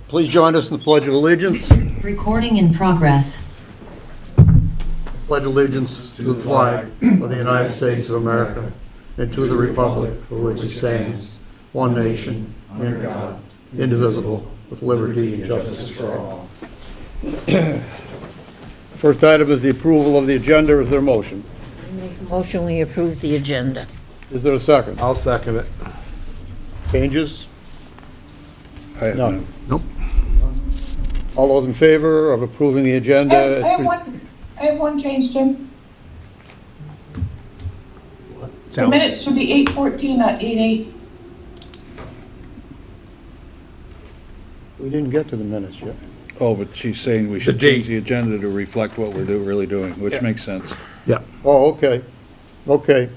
Please join us in the Pledge of Allegiance. Recording in progress. Pledge allegiance to the flag of the United States of America and to the republic for which it stands, one nation, under God, indivisible, with liberty and justice for all. First item is the approval of the agenda. Is there a motion? Motion, we approve the agenda. Is there a second? I'll second it. Changes? I have None. none. Nope. All those in favor of approving the agenda? I have one change, Jim. The minutes should be 8:14, not 8:08. We didn't get to the minutes yet. Oh, but she's saying we should date. change the agenda to reflect what we're really doing, which makes sense. Yeah. Oh, okay. Okay.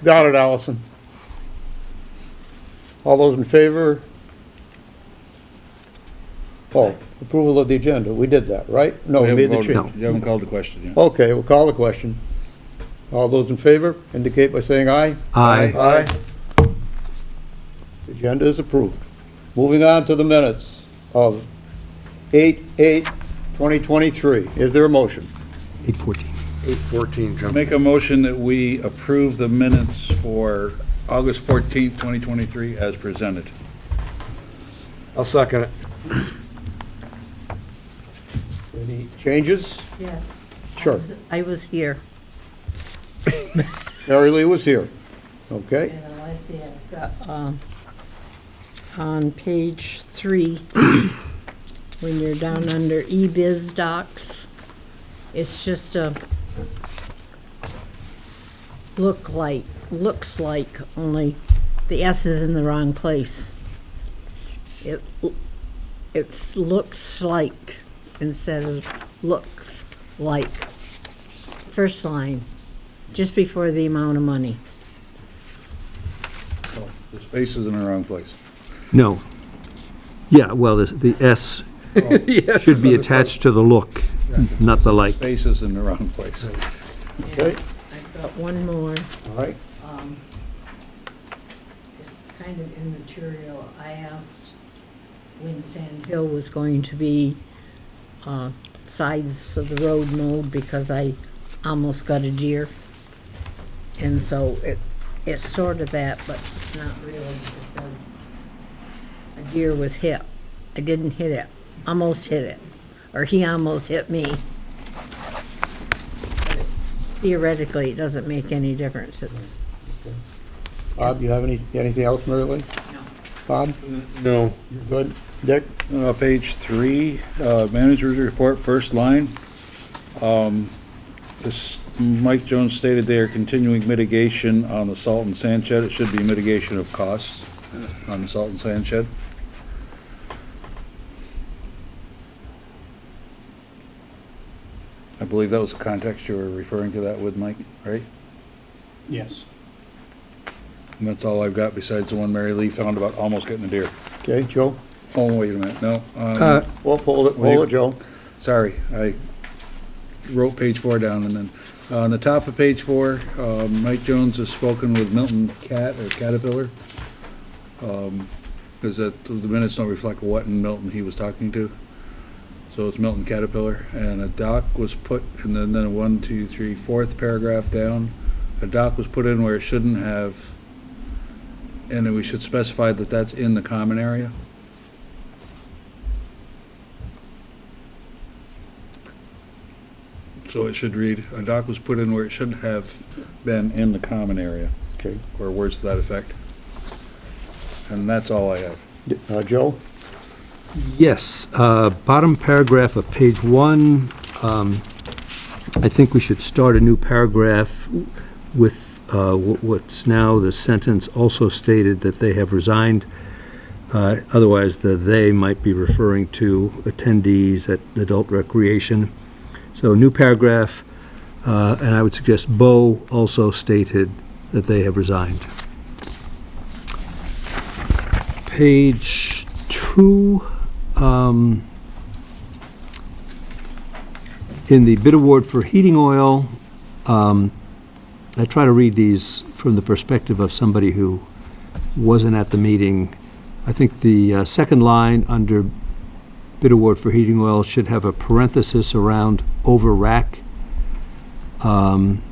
Got it, Allison. All those in favor? Oh, approval of the agenda. We did that, right? No, we made the voted. change. You haven't called the question yet. Okay, we'll call the question. All those in favor indicate by saying aye. Aye. Aye. The agenda is approved. Moving on to the minutes of 8/8/2023. Is there a motion? 8:14. 8:14, Jim. Make a motion that we approve the minutes for August 14th, 2023 as presented. I'll second it. Any changes? Yes. Sure. I was here. Mary Lee was here. Okay. And I see I've got, on page 3, when you're down under e-biz docs, it's just a looks like, only the S is in the wrong place. It's looks like instead of looks like. First line, just before the amount of money. The space is in the wrong place. No. Yeah, well, the S should be attached to the look, not the like. Space is in the wrong place. Okay, I've got one more. all right. It's kind of immaterial. I asked when Sand Hill was going to be sides of the road mowed because I almost got a deer. And so it's sort of that, but it's not really. It says a deer was hit. I didn't hit it. Almost hit it. Or he almost hit me. But theoretically, it doesn't make any difference. It's, Bob, you have anything else, Mary Lee? no. Bob, No. you good? Dick? Page 3, manager's report, first line. This, Mike Jones stated they are continuing mitigation on the salt and sand shed. It should be mitigation of costs on the salt and sand shed. I believe that was the context you were referring to that with, Mike, right? Yes. And that's all I've got besides the one Mary Lee found about almost getting a deer. Okay, Joe? Oh, wait a minute, no. Well, hold it, Joe. Sorry, I wrote page 4 down, and then, on the top of page 4, Mike Jones has spoken with Milton Caterpillar. Because the minutes don't reflect what in Milton he was talking to. So it's Milton Caterpillar, and a dock was put, and then a 1, 2, 3, 4th paragraph down. A dock was put in where it shouldn't have, and then we should specify that that's in the common area. So it should read, a dock was put in where it shouldn't have been in the common area, Okay. or words to that effect. And that's all I have. Joe? Yes, bottom paragraph of page 1, I think we should start a new paragraph with what's now the sentence also stated that they have resigned. Otherwise, the "they" might be referring to attendees at adult recreation. So new paragraph, and I would suggest Bo also stated that they have resigned. Page 2, in the bid award for heating oil, I try to read these from the perspective of somebody who wasn't at the meeting. I think the second line under bid award for heating oil should have a parenthesis around over rack. And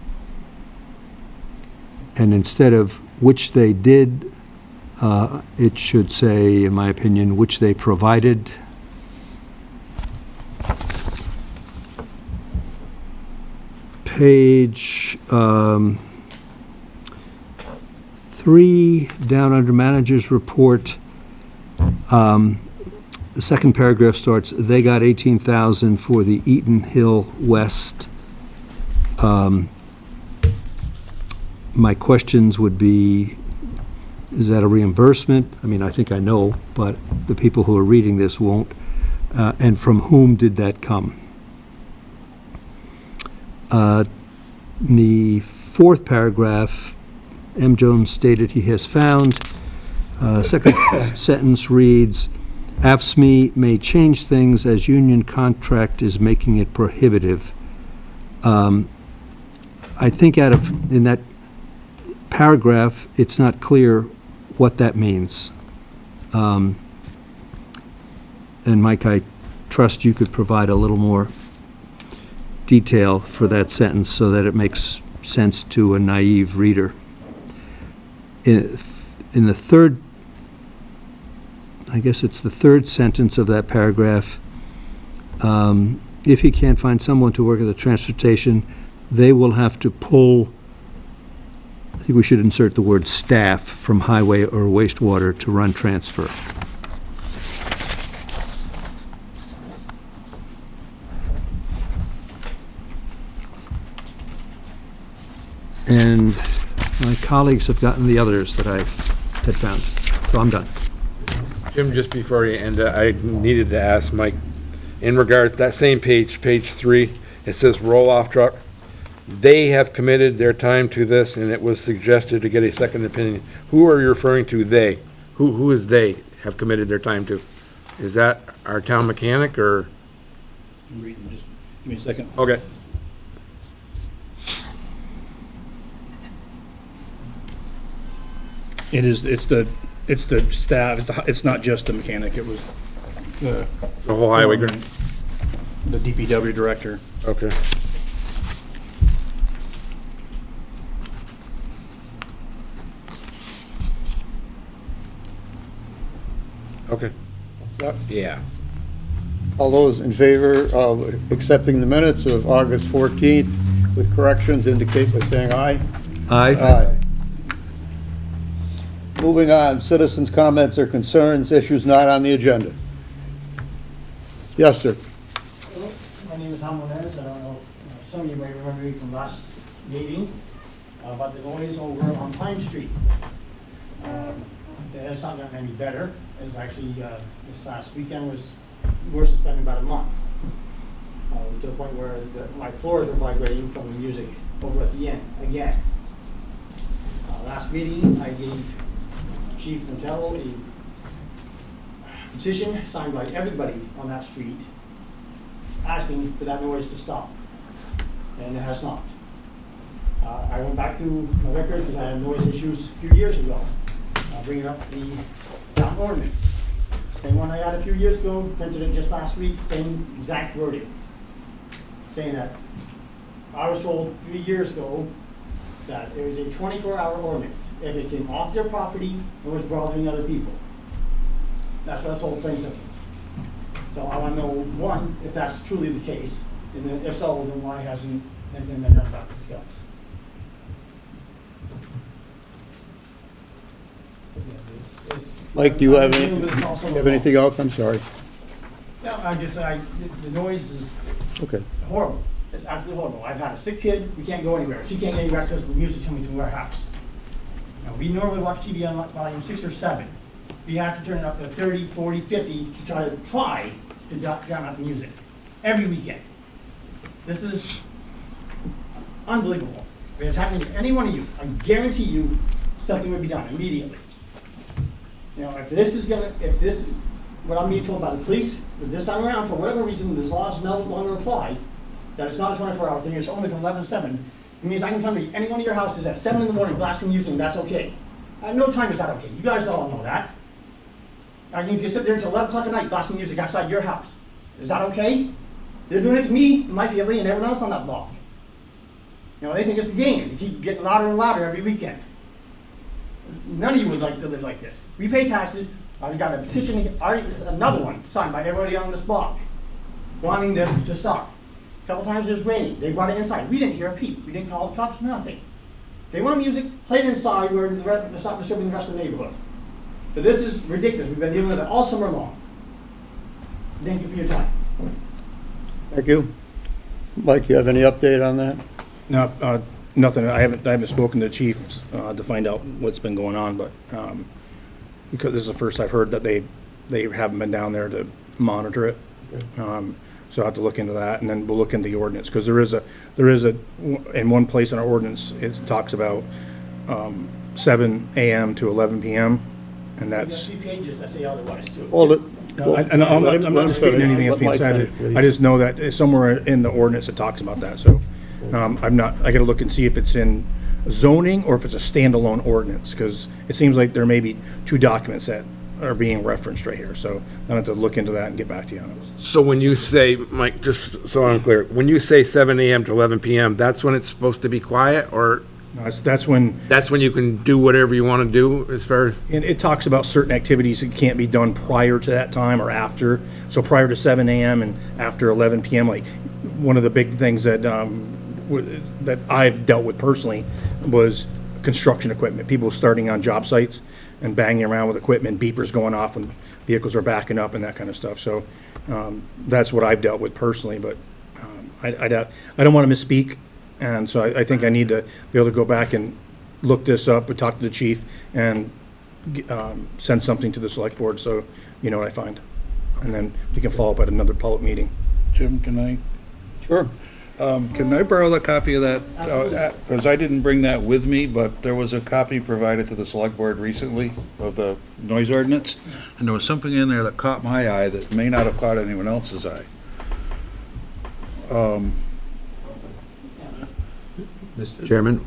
instead of which they did, it should say, in my opinion, which they provided. Page 3, down under manager's report, the second paragraph starts, they got 18,000 for the Eaton Hill West. My questions would be, is that a reimbursement? I mean, I think I know, but the people who are reading this won't. And from whom did that come? In the fourth paragraph, M. Jones stated he has found. Second sentence reads, AFSCME may change things as union contract is making it prohibitive. I think in that paragraph, it's not clear what that means. And Mike, I trust you could provide a little more detail for that sentence so that it makes sense to a naive reader. In the third, I guess it's the third sentence of that paragraph, if he can't find someone to work at the transportation, they will have to pull, I think we should insert the word staff, from highway or wastewater to run transfer. And my colleagues have gotten the others that I had found. So I'm done. Jim, just before you end, I needed to ask Mike, in regards to that same page, page 3, it says roll-off truck. They have committed their time to this, and it was suggested to get a second opinion. Who are you referring to, they? Who is they have committed their time to? Is that our town mechanic, or? Just give me a second. Okay. It's the staff, it's not just the mechanic, it was the The whole highway grant? the DPW director. Okay. Okay. Yeah. All those in favor of accepting the minutes of August 14th with corrections indicate by saying aye. Aye. Moving on, citizens' comments or concerns, issues not on the agenda. Yes, sir. My name is Ramones. I don't know if some of you may remember me from last meeting about the noise over on Pine Street. It's not gotten any better. It's actually, this last weekend was worse. It's been about a month. To the point where my floors were vibrating from the music over at the end again. Last meeting, I gave Chief Montello a petition signed by everybody on that street asking for that noise to stop, and it has not. I went back through my record because I had noise issues a few years ago, bringing up the town ordinance. Same one I had a few years ago, printed it just last week, same exact wording. Saying that I was told 3 years ago that there was a 24-hour ordinance if it came off their property and was bothering other people. That's what I was told plain simple. So I want to know, one, if that's truly the case, and then if so, then why hasn't anything been done about this, guys? Mike, do you have anything else? I'm sorry. No, the noise is Okay. horrible. It's absolutely horrible. I've had a sick kid, we can't go anywhere. She can't get anywhere because of the music coming to our house. Now, we normally watch TV on volume 6 or 7. We have to turn it up to 30, 40, 50 to try to drown out the music every weekend. This is unbelievable. If it's happening to any one of you, I guarantee you something would be done immediately. You know, if what I'm being told by the police, if this time around, for whatever reason, this law is no longer applied, that it's not a 24-hour thing, it's only from 11 to 7, it means I can come to any one of your houses at 7 in the morning blasting music, and that's okay. At no time is that okay. You guys all know that. I mean, if you sit there until 11 o'clock at night blasting music outside your house, is that okay? They're doing it to me, my family, and everyone else on that block. You know, they think it's a game. They keep getting louder and louder every weekend. None of you would like to live like this. We pay taxes. I've got a petition, another one signed by everybody on this block, wanting this to stop. A couple times it was raining. They brought it inside. We didn't hear a peep. We didn't call the cops, nothing. They want music, play it inside where they're stop disturbing the rest of the neighborhood. But this is ridiculous. We've been dealing with it all summer long. Thank you for your time. Thank you. Mike, you have any update on that? No, nothing. I haven't spoken to the chiefs to find out what's been going on, but because this is the first I've heard that they haven't been down there to monitor it. So I'll have to look into that, and then we'll look into the ordinance, because there is a in one place in our ordinance, it talks about 7 a.m. to 11 p.m. and We've got that's. 3 pages that say otherwise, too. Well, I'm not disputing anything that's being said. I just know that somewhere in the ordinance it talks about that, so I gotta look and see if it's in zoning or if it's a standalone ordinance, because it seems like there may be 2 documents that are being referenced right here, so I'll have to look into that and get back to you on it. So when you say, Mike, just so I'm clear, when you say 7 a.m. to 11 p.m., that's when it's supposed to be quiet, or No, that's when, that's when you can do whatever you want to do as far as? and it talks about certain activities that can't be done prior to that time or after. So prior to 7 a.m. and after 11 p.m., like, one of the big things that, that I've dealt with personally was construction equipment, people starting on job sites and banging around with equipment, beepers going off when vehicles are backing up and that kind of stuff. So that's what I've dealt with personally, but I don't want to misspeak. And so I think I need to be able to go back and look this up, and talk to the chief, and send something to the select board, so you know what I find. And then we can follow up at another public meeting. Jim, can I? Sure. Can I borrow the copy of that? Because I didn't bring that with me, but there was a copy provided to the select board recently of the noise ordinance, and there was something in there that caught my eye that may not have caught anyone else's eye. Mr. Chairman,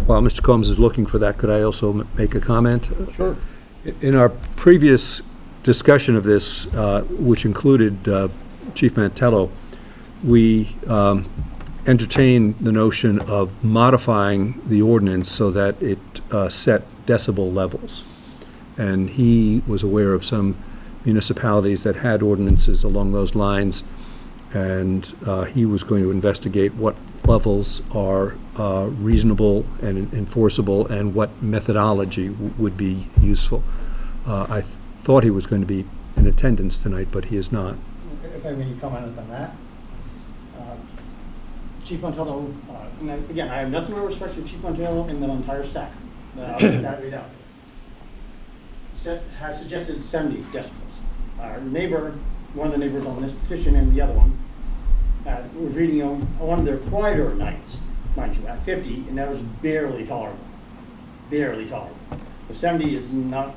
while Mr. Combs is looking for that, could I also make a comment? Sure. In our previous discussion of this, which included Chief Mantello, we entertained the notion of modifying the ordinance so that it set decibel levels. And he was aware of some municipalities that had ordinances along those lines, and he was going to investigate what levels are reasonable and enforceable, and what methodology would be useful. I thought he was going to be in attendance tonight, but he is not. If I may comment on that. Chief Montello, and again, I have nothing but respect for Chief Montello and the entire staff. I'll get that right out. Has suggested 70 decibels. Our neighbor, one of the neighbors on this petition and the other one, was reading on one of their quieter nights, mind you, at 50, and that was barely tolerable. Barely tolerable. The 70 is not,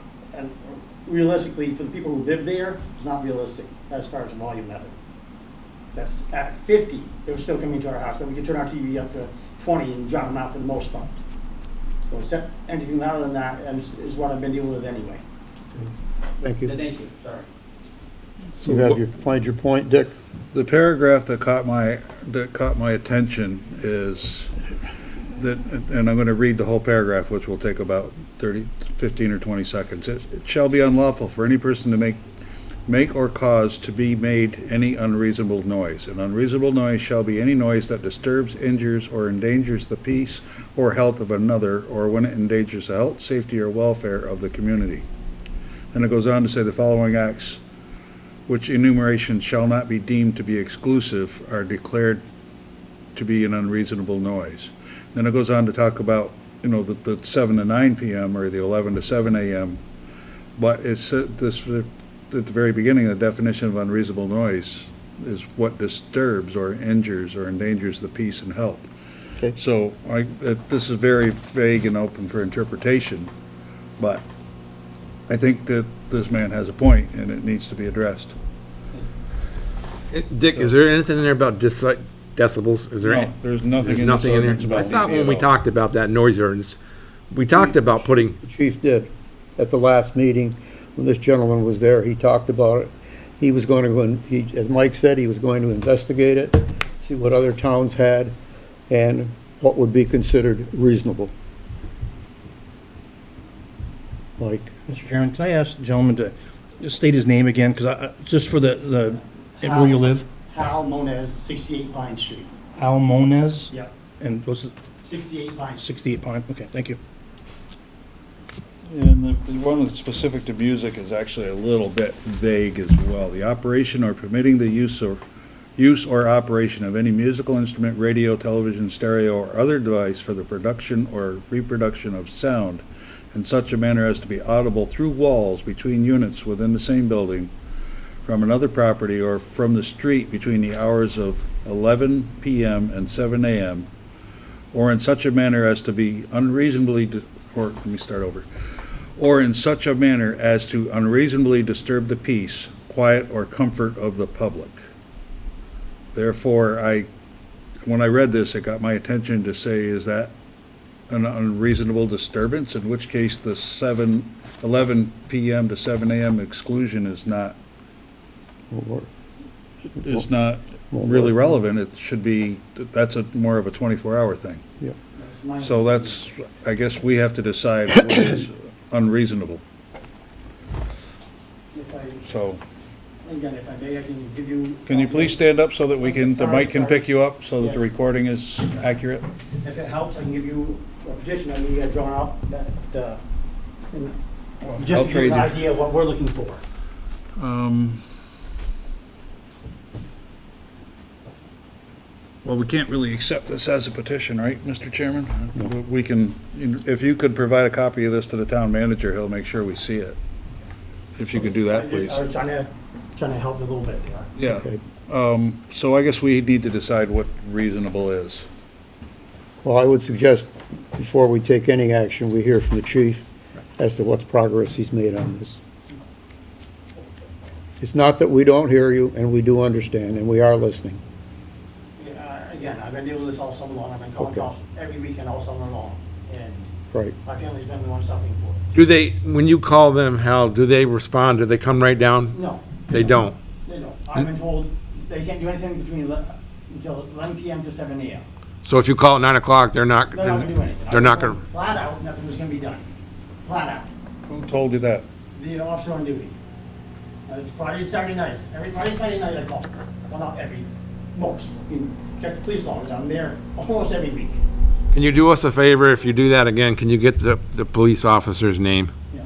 realistically, for the people who live there, it's not realistic as far as volume level. That's at 50, it was still coming to our house, but we could turn our TV up to 20 and drown them out for the most part. So anything louder than that is what I've been dealing with anyway. Thank you. Thank you, sorry. You have your, find your point, Dick? The paragraph that caught my attention is that, and I'm going to read the whole paragraph, which will take about 15 or 20 seconds. It shall be unlawful for any person to make or cause to be made any unreasonable noise. An unreasonable noise shall be any noise that disturbs, injures, or endangers the peace or health of another, or when it endangers the health, safety, or welfare of the community. Then it goes on to say the following acts, which enumeration shall not be deemed to be exclusive, are declared to be an unreasonable noise. Then it goes on to talk about, the 7 to 9 p.m. or the 11 to 7 a.m. But it's this at the very beginning, the definition of unreasonable noise is what disturbs or injures or endangers the peace and health. Okay. So this is very vague and open for interpretation, but I think that this man has a point and it needs to be addressed. Dick, is there anything in there about decibels? Is there No, there's nothing in this nothing in ordinance there? I about thought when we DPO. talked about that noise ordinance, we talked about putting, The chief did at the last meeting. when this gentleman was there, he talked about it. He was going to, as Mike said, he was going to investigate it, see what other towns had, and what would be considered reasonable. Mike? Mr. Chairman, can I ask the gentleman to just state his name again, because just for the, where you live? Hal Moniz, 68 Pine Street. Al Moniz? Yep, And what's it, 68 Pine Street. 68 Pine? Okay, thank you. And the one that's specific to music is actually a little bit vague as well. The operation or permitting the use or operation of any musical instrument, radio, television, stereo, or other device for the production or reproduction of sound in such a manner as to be audible through walls between units within the same building, from another property, or from the street between the hours of 11 p.m. and 7 a.m., or in such a manner as to be unreasonably, or in such a manner as to unreasonably disturb the peace, quiet, or comfort of the public. Therefore, when I read this, it got my attention to say, is that an unreasonable disturbance? In which case, the 11 p.m. to 7 a.m. exclusion is not really relevant. It should be, that's more of a 24-hour thing. That's my So that's, I guess we have to decide what is unreasonable. If I- So, Again, if I may, I can give you. can you please stand up so that we can, the mic can pick you up so that the Yes. recording is accurate? If it helps, I can give you a petition that we had drawn up that, just to give you an idea of what we're looking for. Well, we can't really accept this as a petition, right, Mr. Chairman? We can, if you could provide a copy of this to the town manager, he'll make sure we see it. If you could do that, please. I was trying to help a little bit there. Yeah. Okay. So I guess we need to decide what reasonable is. Well, I would suggest, before we take any action, we hear from the chief as to what progress he's made on this. It's not that we don't hear you, and we do understand, and we are listening. Again, I've been dealing with this all summer long. I've been calling Okay. cops every weekend all summer long. And Right. my family's been the one suffering for it. Do they, when you call them, Hal, do they respond? Do they come right down? No. They don't. They don't. I've been told they can't do anything until 11 p.m. to 7 a.m. So if you call at 9 o'clock, they're not, They're not gonna do anything. they're not I've been gonna, told Flat out, nothing was gonna be done. Flat out. Who told you that? The officer on duty. It's Friday, Saturday nights. Every Friday, Saturday night I call. Well, not every, most. You can check the police logs. I'm there almost every week. can you do us a favor, if you do that again, can you get the police officer's name? Yeah.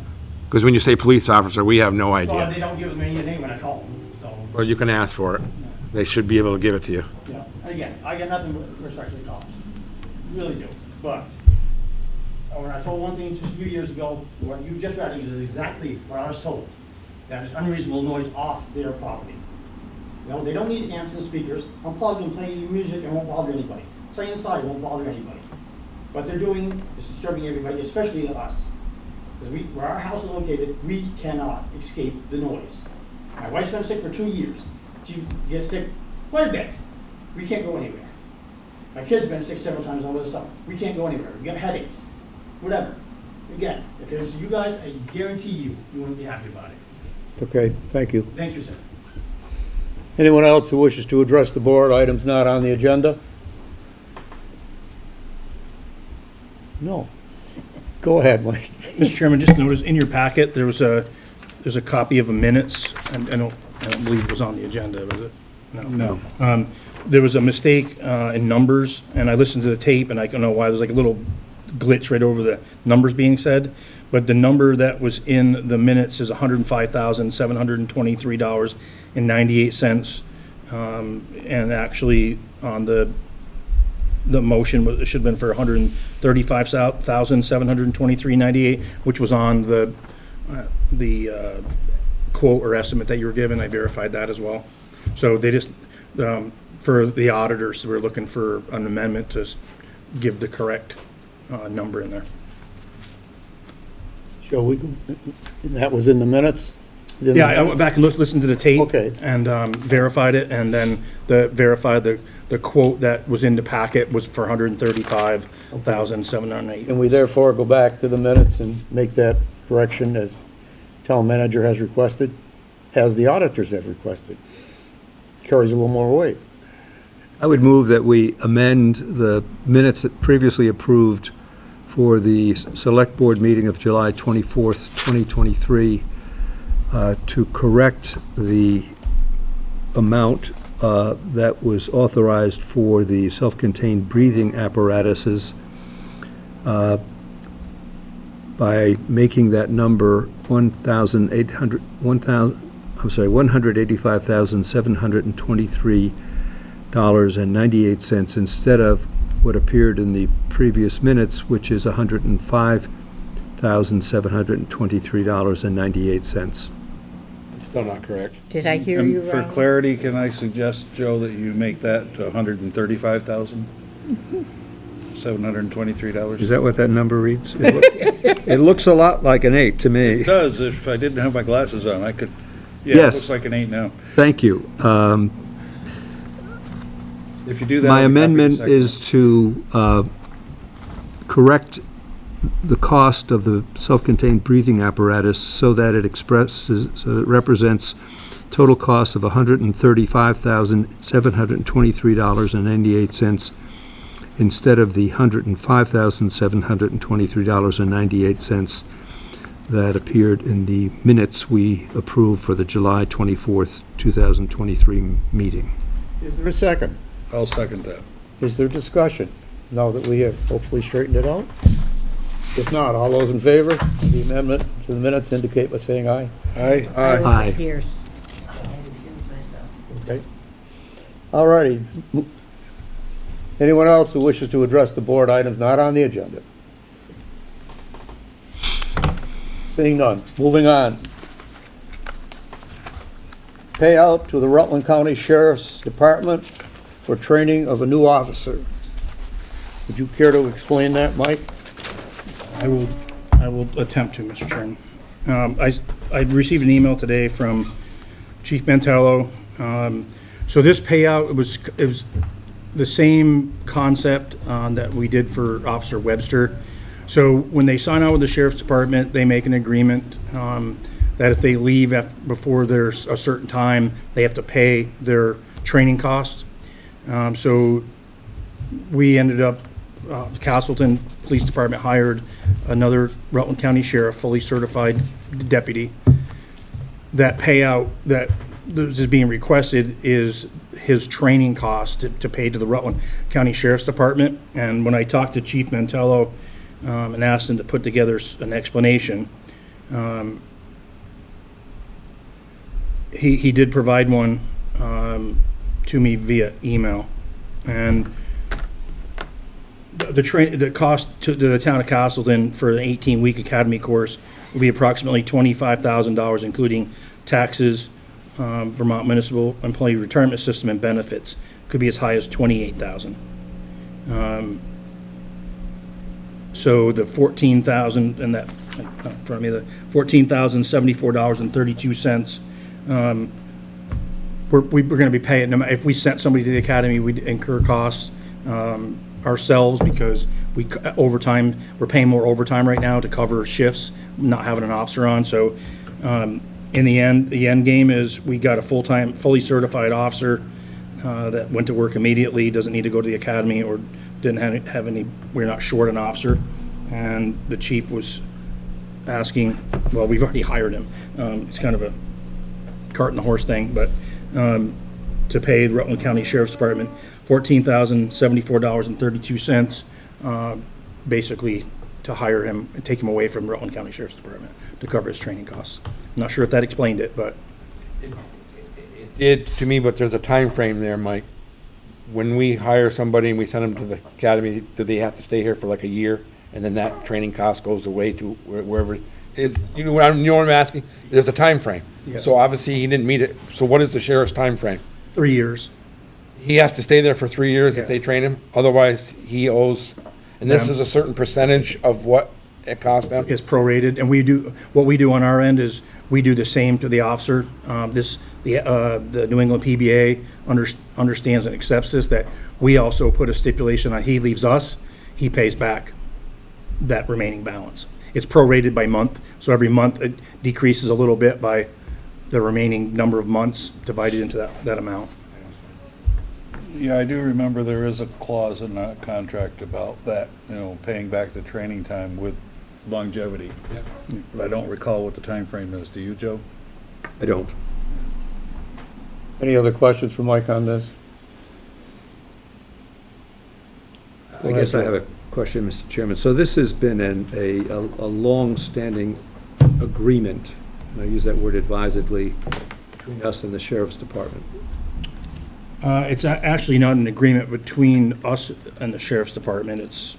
Because when you say police officer, we have no Well, idea. they don't give me a name when I call them, so, Or you can ask for it. They should be able to give it to you. you know. And again, I got nothing but respect for the cops. Really do. But when I told one thing just a few years ago, what you just read is exactly what I was told. That is unreasonable noise off their property. You know, they don't need amps and speakers. Unplug and play music and won't bother anybody. Play inside won't bother anybody. What they're doing is disturbing everybody, especially us. Because where our house is located, we cannot escape the noise. My wife's been sick for 2 years. She gets sick quite a bit. We can't go anywhere. My kid's been sick several times over the summer. We can't go anywhere. We get headaches, whatever. Again, if it was you guys, I guarantee you wouldn't be happy about it. Okay, thank you. Thank you, sir. Anyone else who wishes to address the board, items not on the agenda? No. Go ahead, Mike. Mr. Chairman, just noticed in your packet, there's a copy of the minutes. I don't believe it was on the agenda, was it? No. There was a mistake in numbers, and I listened to the tape, and I don't know why, there's like a little glitch right over the numbers being said, but the number that was in the minutes is $105,723.98. And actually, on the motion, it should have been for $135,723.98, which was on the quote or estimate that you were given. I verified that as well. So they just, for the auditors, we're looking for an amendment to give the correct number in there. Shall we, that was in the minutes? Yeah, I went back and listened to the tape. Okay. And verified it, and then verified the quote that was in the packet was for $135,708. And we therefore go back to the minutes and make that correction as town manager has requested, as the auditors have requested. Carries a little more weight. I would move that we amend the minutes that previously approved for the Select Board meeting of July 24th, 2023, to correct the amount that was authorized for the self-contained breathing apparatuses by making that number $185,723.98 instead of what appeared in the previous minutes, which is $105,723.98. Still not correct. Did I hear you And for wrong? clarity, can I suggest, Joe, that you make that $135,723? Is that what that number reads? It looks a lot like an 8 to me. It does. If I didn't have my glasses on, I could, yeah, it Yes. looks like an 8 now. Thank you. If you do that. My I'll be happy to amendment second is to correct the cost of the self-contained breathing apparatus so that it represents total cost of $135,723.98 instead of the $105,723.98 that appeared in the minutes we approved for the July 24th, 2023 meeting. Is there a second? it. I'll second that. Is there discussion, now that we have hopefully straightened it out? If not, all those in favor of the amendment to the minutes indicate by saying aye. Aye. Aye. Here's. Okay. All righty. Anyone else who wishes to address the board items not on the agenda? Seeing none, moving on. Payout to the Rutland County Sheriff's Department for training of a new officer. Would you care to explain that, Mike? I will attempt to, Mr. Chairman. I received an email today from Chief Mantello. So this payout, it was the same concept that we did for Officer Webster. So when they sign on with the Sheriff's Department, they make an agreement that if they leave before there's a certain time, they have to pay their training costs. So we ended up, Castleton Police Department hired another Rutland County Sheriff, fully certified deputy. That payout that is being requested is his training cost to pay to the Rutland County Sheriff's Department. And when I talked to Chief Mantello and asked him to put together an explanation, he did provide one to me via email. And the cost to the town of Castleton for an 18-week academy course will be approximately $25,000, including taxes, Vermont Municipal Employee Retirement System, and benefits. Could be as high as $28,000. So the $14,000 and that in front of me, the $14,074.32. We're going to be paying. If we sent somebody to the academy, we'd incur costs ourselves because overtime. We're paying more overtime right now to cover shifts, not having an officer on. So in the end game is we got a full-time, fully certified officer that went to work immediately, doesn't need to go to the academy or didn't have any. We're not short an officer, and the chief was asking. Well, we've already hired him. It's kind of a cart and the horse thing, but to pay the Rutland County Sheriff's Department $14,074.32, basically to hire him and take him away from Rutland County Sheriff's Department to cover his training costs. I'm not sure if that explained it, but It did to me, but there's a time frame there, Mike. When we hire somebody and we send them to the academy, do they have to stay here for like a year? And then that training cost goes away to wherever it is? You know what I'm asking? There's a time frame. Yes. So obviously he didn't meet it. So what is the sheriff's time frame? 3 years. He has to stay there for 3 years if Yeah. they train him? Otherwise, he owes, and this Them. is a certain percentage of what it cost them? Is prorated, and what we do on our end is we do the same to the officer. The New England PBA understands and accepts this, that we also put a stipulation that he leaves us, he pays back that remaining balance. it's prorated by month, so every month it decreases a little bit by the remaining number of months divided into that amount. Yeah, I do remember there is a clause in that contract about that, paying back the training time with longevity. But I don't recall what the time frame is. Do you, Joe? I don't. Any other questions for Mike on this? I guess I have a question, Mr. Chairman. So this has been a long-standing agreement, and I use that word advisedly, between us and the Sheriff's Department. It's actually not an agreement between us and the Sheriff's Department.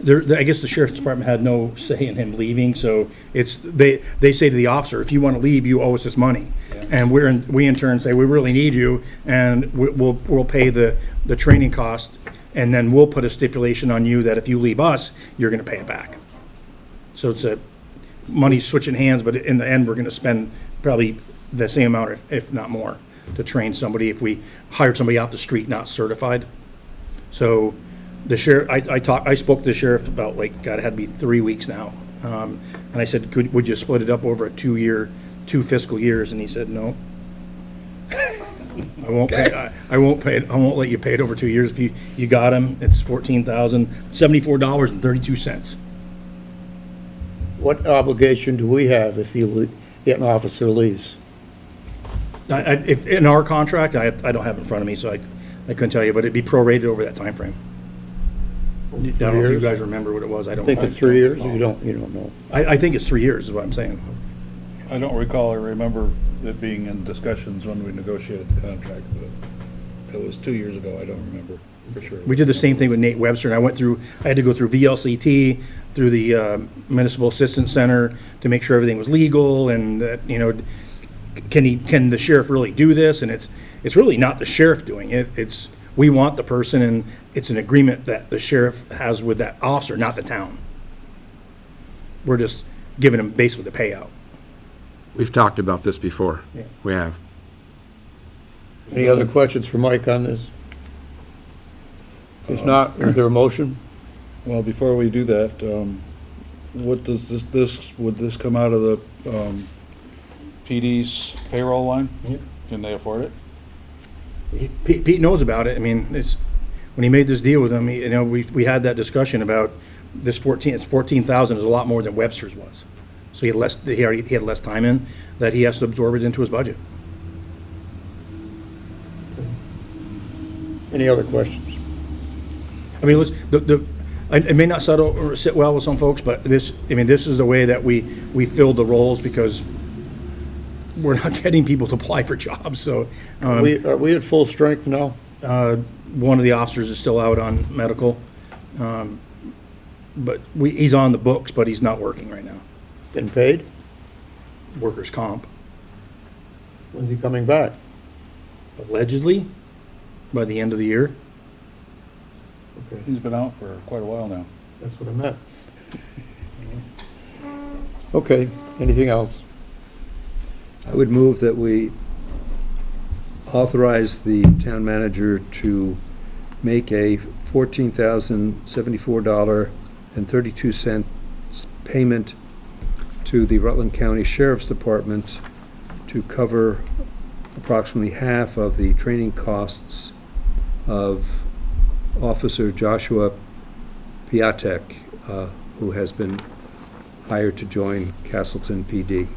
I guess the Sheriff's Department had no say in him leaving, so they say to the officer, if you want to leave, you owe us this money. Yeah. And we in turn say, we really need you, and we'll pay the training cost, and then we'll put a stipulation on you that if you leave us, you're going to pay it back. So it's money's switching hands, but in the end, we're going to spend probably the same amount, if not more, to train somebody if we hired somebody off the street not certified. So the sheriff, I spoke to the sheriff about, God, it had to be 3 weeks now. And I said, would you split it up over a 2 fiscal years? And he said, no. I won't pay, I won't let you pay it over 2 years. If you got him, it's $14,074.32. What obligation do we have if an officer leaves? If in our contract, I don't have it in front of me, so I couldn't tell you, but it'd be prorated over that time frame. I don't know if you guys remember what it was. I don't. I think it's 3 years, or you don't know? I think it's 3 years is what I'm saying. I don't recall or remember it being in discussions when we negotiated the contract, but it was 2 years ago. I don't remember for sure. We did the same thing with Nate Webster, and I had to go through VLCT, through the Municipal Assistance Center to make sure everything was legal, and that, can the sheriff really do this? And it's really not the sheriff doing it. We want the person, and it's an agreement that the sheriff has with that officer, not the town. We're just giving him basically the payout. We've talked about this before. Yeah. We have. Any other questions for Mike on this? If not, is there a motion? Well, before we do that, what does would this come out of the PD's payroll line? Yeah. Can they afford it? Pete knows about it. I mean, when he made this deal with him, we had that discussion about this 14,000 is a lot more than Webster's was. So he had less time in that he has to absorb it into his budget. Any other questions? I mean, it may not settle or sit well with some folks, but this is the way that we fill the roles because we're not getting people to apply for jobs. So Are we at full strength now? one of the officers is still out on medical. But he's on the books, but he's not working right now. Getting paid? Workers' comp, When's he coming back? allegedly, by the end of the year. Okay, He's been out for quite a while now. that's what I meant. Okay, anything else? I would move that we authorize the town manager to make a $14,074.32 payment to the Rutland County Sheriff's Department to cover approximately half of the training costs of Officer Joshua Piatek, who has been hired to join Castleton PD.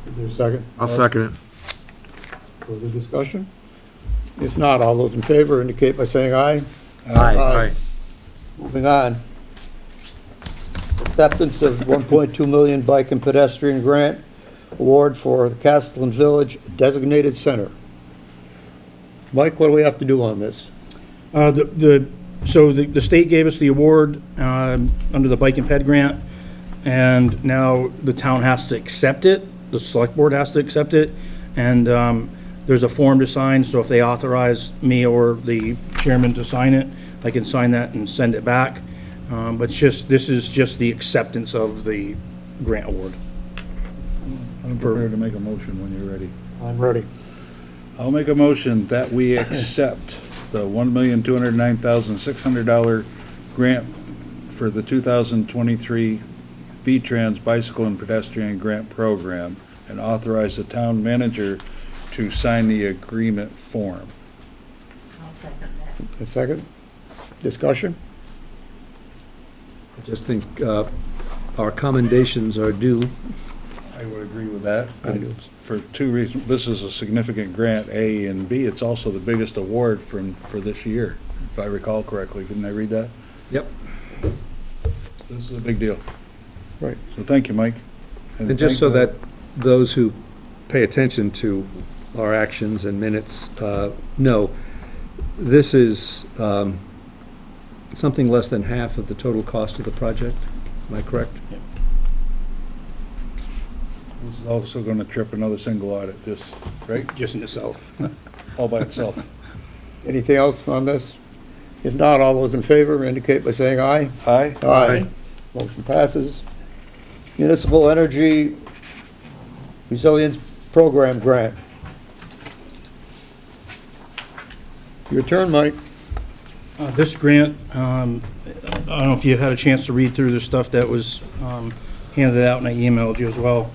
Is there a second? I'll second it. Further discussion? If not, all those in favor indicate by saying aye. Aye. Moving on. Acceptance of 1.2 million bike and pedestrian grant award for the Castleton Village Designated Center. Mike, what do we have to do on this? So the state gave us the award under the Bike and Ped grant, and now the town has to accept it. The select board has to accept it, and there's a form to sign, so if they authorize me or the chairman to sign it, I can sign that and send it back. But this is just the acceptance of the grant award. I'm prepared to make a motion when you're ready. I'm ready. I'll make a motion that we accept the $1,209,600 grant for the 2023 V-Trans Bicycle and Pedestrian Grant Program and authorize the town manager to sign the agreement form. I'll second that. A second? Discussion? I just think our commendations are due. I would agree with that. And for two reasons, this is a significant grant, A, and B, it's also the biggest award for this year, if I recall correctly. Didn't I read that? Yep. This is a big deal. Right. So thank you, Mike. And just thank so the- that those who pay attention to our actions and minutes know, this is something less than half of the total cost of the project. Am I correct? This is also going to trip another single audit, just, right? Just in itself. All by itself. Anything else on this? If not, all those in favor indicate by saying aye. Aye? Aye. Motion passes. Municipal Energy Resilience Program Grant. Your turn, Mike. This grant, I don't know if you had a chance to read through the stuff that was handed out, and I emailed you as well.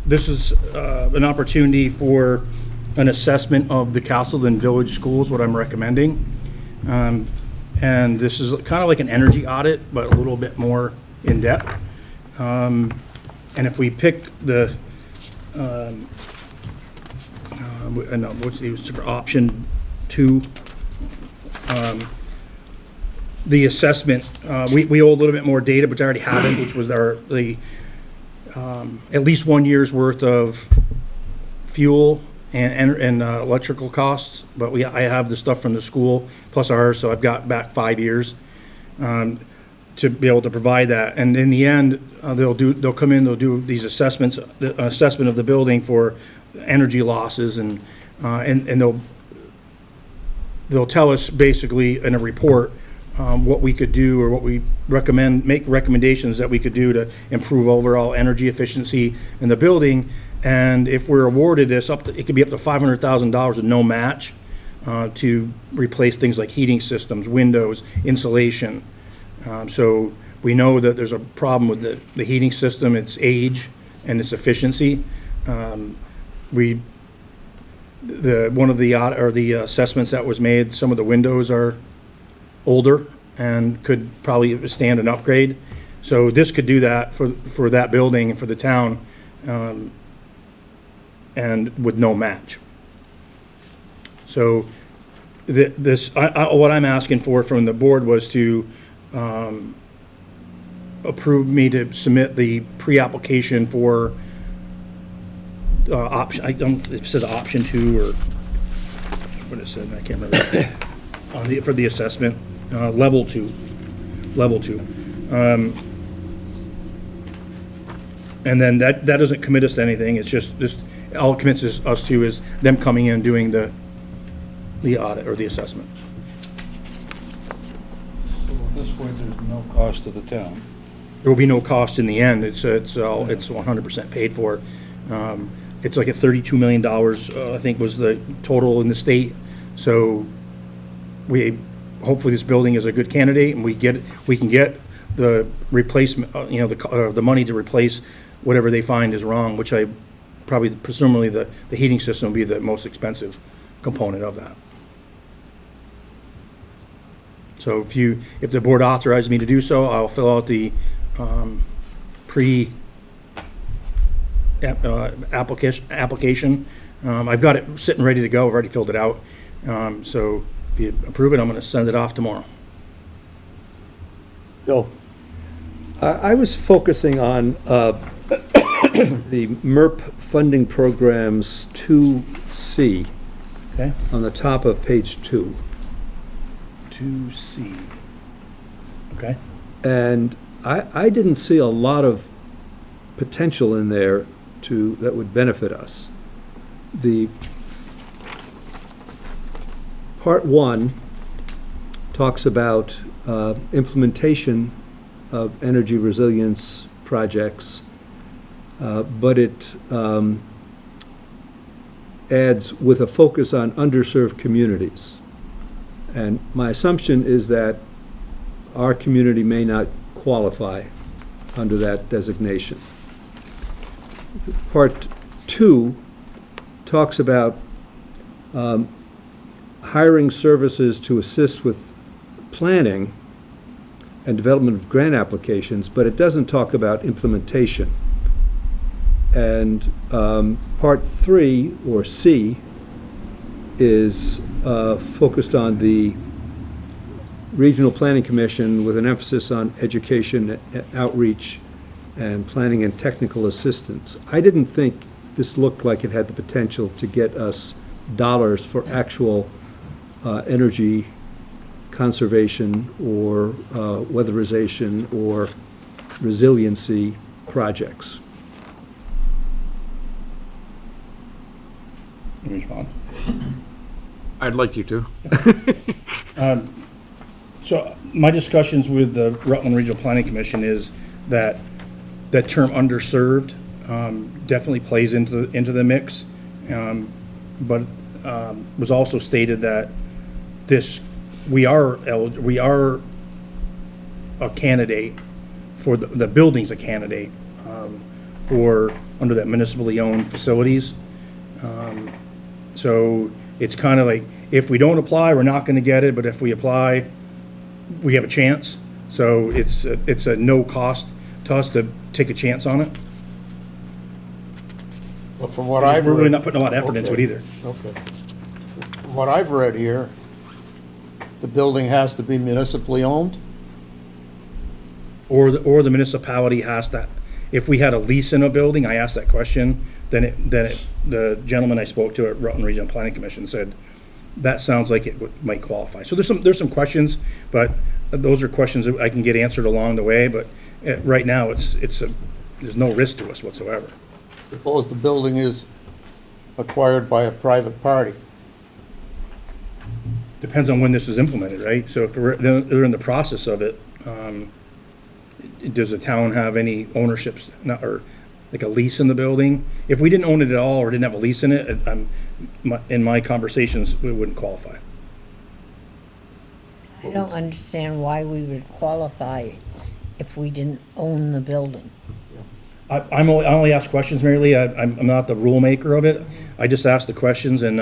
This is an opportunity for an assessment of the Castleton Village Schools, what I'm recommending. And this is kind of like an energy audit, but a little bit more in-depth. And if we pick the, it was for option 2, the assessment, we owe a little bit more data, which I already have it, which was at least 1 year's worth of fuel and electrical costs, but I have the stuff from the school plus ours, so I've got back 5 years to be able to provide that. And in the end, they'll come in, they'll do these assessments, assessment of the building for energy losses, and they'll tell us basically in a report what we could do, or what we make recommendations that we could do to improve overall energy efficiency in the building. And if we're awarded this, it could be up to $500,000 with no match to replace things like heating systems, windows, insulation. So we know that there's a problem with the heating system, its age and its efficiency. One of the assessments that was made, some of the windows are older and could probably stand an upgrade. So this could do that for that building and for the town, and with no match. So what I'm asking for from the board was to approve me to submit the pre-application for option, it says option 2 or what it said, I can't remember. For the assessment, level 2. And then that doesn't commit us to anything, it's just this, all it commits us to is them coming in doing the audit or the assessment. So at this point, there's no cost to the town. There will be no cost in the end, it's 100% paid for. It's like $32 million, I think was the total in the state. So hopefully this building is a good candidate, and we can get the replacement, the money to replace whatever they find is wrong, which presumably the heating system will be the most expensive component of that. So if the board authorizes me to do so, I'll fill out the application. I've got it sitting ready to go. I've already filled it out. So if you approve it, I'm going to send it off tomorrow. Go. I was focusing on the MERP funding programs 2C Okay. on the top of page 2. 2C. Okay. And I didn't see a lot of potential in there that would benefit us. The Part 1 talks about implementation of energy resilience projects, but it adds with a focus on underserved communities. And my assumption is that our community may not qualify under that designation. Part 2 talks about hiring services to assist with planning and development of grant applications, but it doesn't talk about implementation. And Part 3, or C, is focused on the Regional Planning Commission with an emphasis on education, outreach, and planning and technical assistance. I didn't think this looked like it had the potential to get us dollars for actual energy conservation or weatherization or resiliency projects. Let me respond. I'd like you to. So my discussions with the Rutland Regional Planning Commission is that that term underserved definitely plays into the mix. But was also stated that we are a candidate for the building's a candidate for under that municipally owned facilities. So it's kind of like, if we don't apply, we're not going to get it, but if we apply, we have a chance. So it's a no cost to us to take a chance on it. But from what I've We're really read, not putting a lot of effort into it either. okay. From what I've read here, the building has to be municipally owned? Or the municipality has to, if we had a lease in a building, I asked that question, the gentleman I spoke to at Rutland Regional Planning Commission said, that sounds like it might qualify. So there's some questions, but those are questions that I can get answered along the way, but right now, there's no risk to us whatsoever. Suppose the building is acquired by a private party. Depends on when this is implemented, right? So if they're in the process of it, does the town have any ownerships, or like a lease in the building? If we didn't own it at all or didn't have a lease in it, in my conversations, we wouldn't qualify. I don't understand why we would qualify if we didn't own the building. I only ask questions, Mary Lee. I'm not the rule maker of it. I just ask the questions, and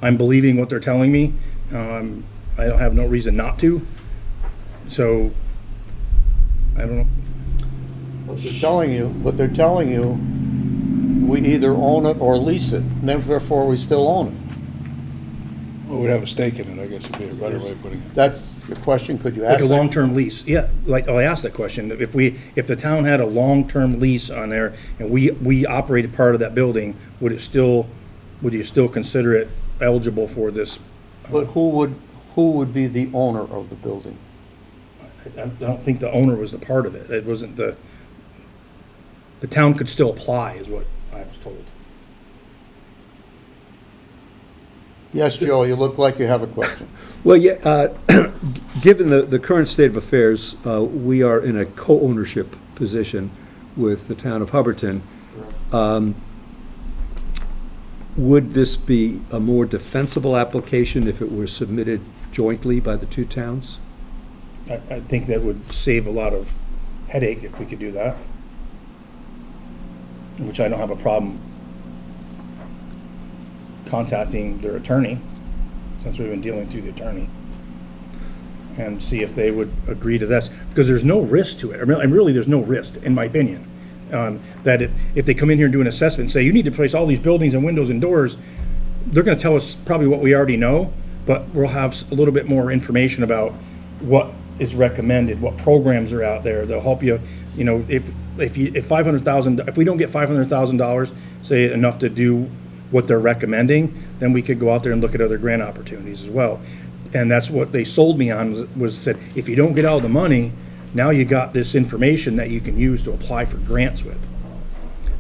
I'm believing what they're telling me. I don't have no reason not to. So, I don't know. What they're telling you, we either own it or lease it, and therefore we still own it. Well, we'd have a stake in it, I guess would be a better way of putting it. That's the question, could you Like ask a that? long-term lease, yeah, I asked that question, if the town had a long-term lease on there, and we operated part of that building, would you still consider it eligible for this? But who would be the owner of the building? I don't think the owner was the part of it, it wasn't the town could still apply, is what I was told. Yes, Joe, you look like you have a question. Well, yeah, given the current state of affairs, we are in a co-ownership position with the town of Hubbardton. Would this be a more defensible application if it were submitted jointly by the two towns? I think that would save a lot of headache if we could do that, which I don't have a problem contacting their attorney, since we've been dealing through the attorney, and see if they would agree to this, because there's no risk to it. I mean, really, there's no risk, in my opinion. That if they come in here and do an assessment and say, you need to place all these buildings and windows and doors, they're gonna tell us probably what we already know, but we'll have a little bit more information about what is recommended, what programs are out there. They'll help you, if we don't get $500,000, say enough to do what they're recommending, then we could go out there and look at other grant opportunities as well. And that's what they sold me on, was said, if you don't get all the money, now you got this information that you can use to apply for grants with,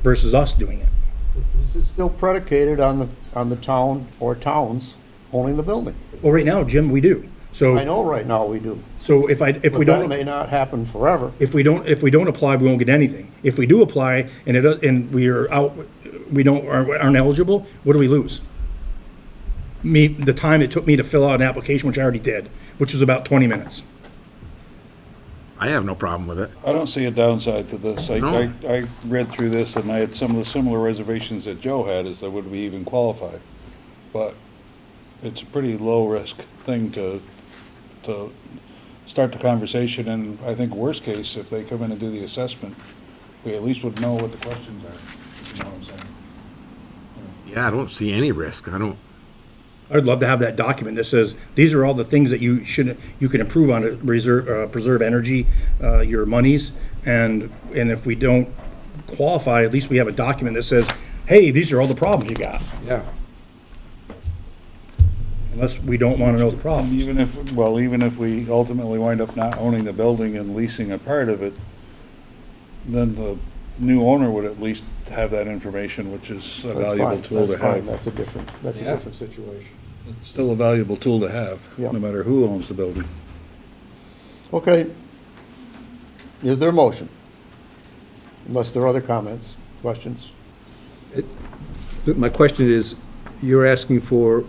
versus us doing it. This is still predicated on the town or towns owning the building. Well, right now, Jim, we do. So, I know right now we do, so if we but that don't, may not happen forever. if we don't apply, we won't get anything. If we do apply and we are out, aren't eligible, what do we lose? The time it took me to fill out an application, which I already did, which was about 20 minutes. I have no problem with it. I don't see a downside to this. No. I read through this and I had some of the similar reservations that Joe had, is that would we even qualify? But it's a pretty low-risk thing to start the conversation, and I think worst case, if they come in and do the assessment, we at least would know what the questions are, you know what I'm saying? Yeah, I don't see any risk. I don't, I'd love to have that document that says, these are all the things that you can improve on to preserve energy, your monies, and if we don't qualify, at least we have a document that says, hey, these are all the problems you got, yeah. unless we don't want to know the And problems. even if we ultimately wind up not owning the building and leasing a part of it, then the new owner would at least have that information, which is a That's valuable fine, tool to that's fine, have. that's a different Yeah. situation. It's still a valuable tool to have, Yeah. no matter who owns the building. Okay. Is there a motion? Unless there are other comments, questions? But my question is, you're asking for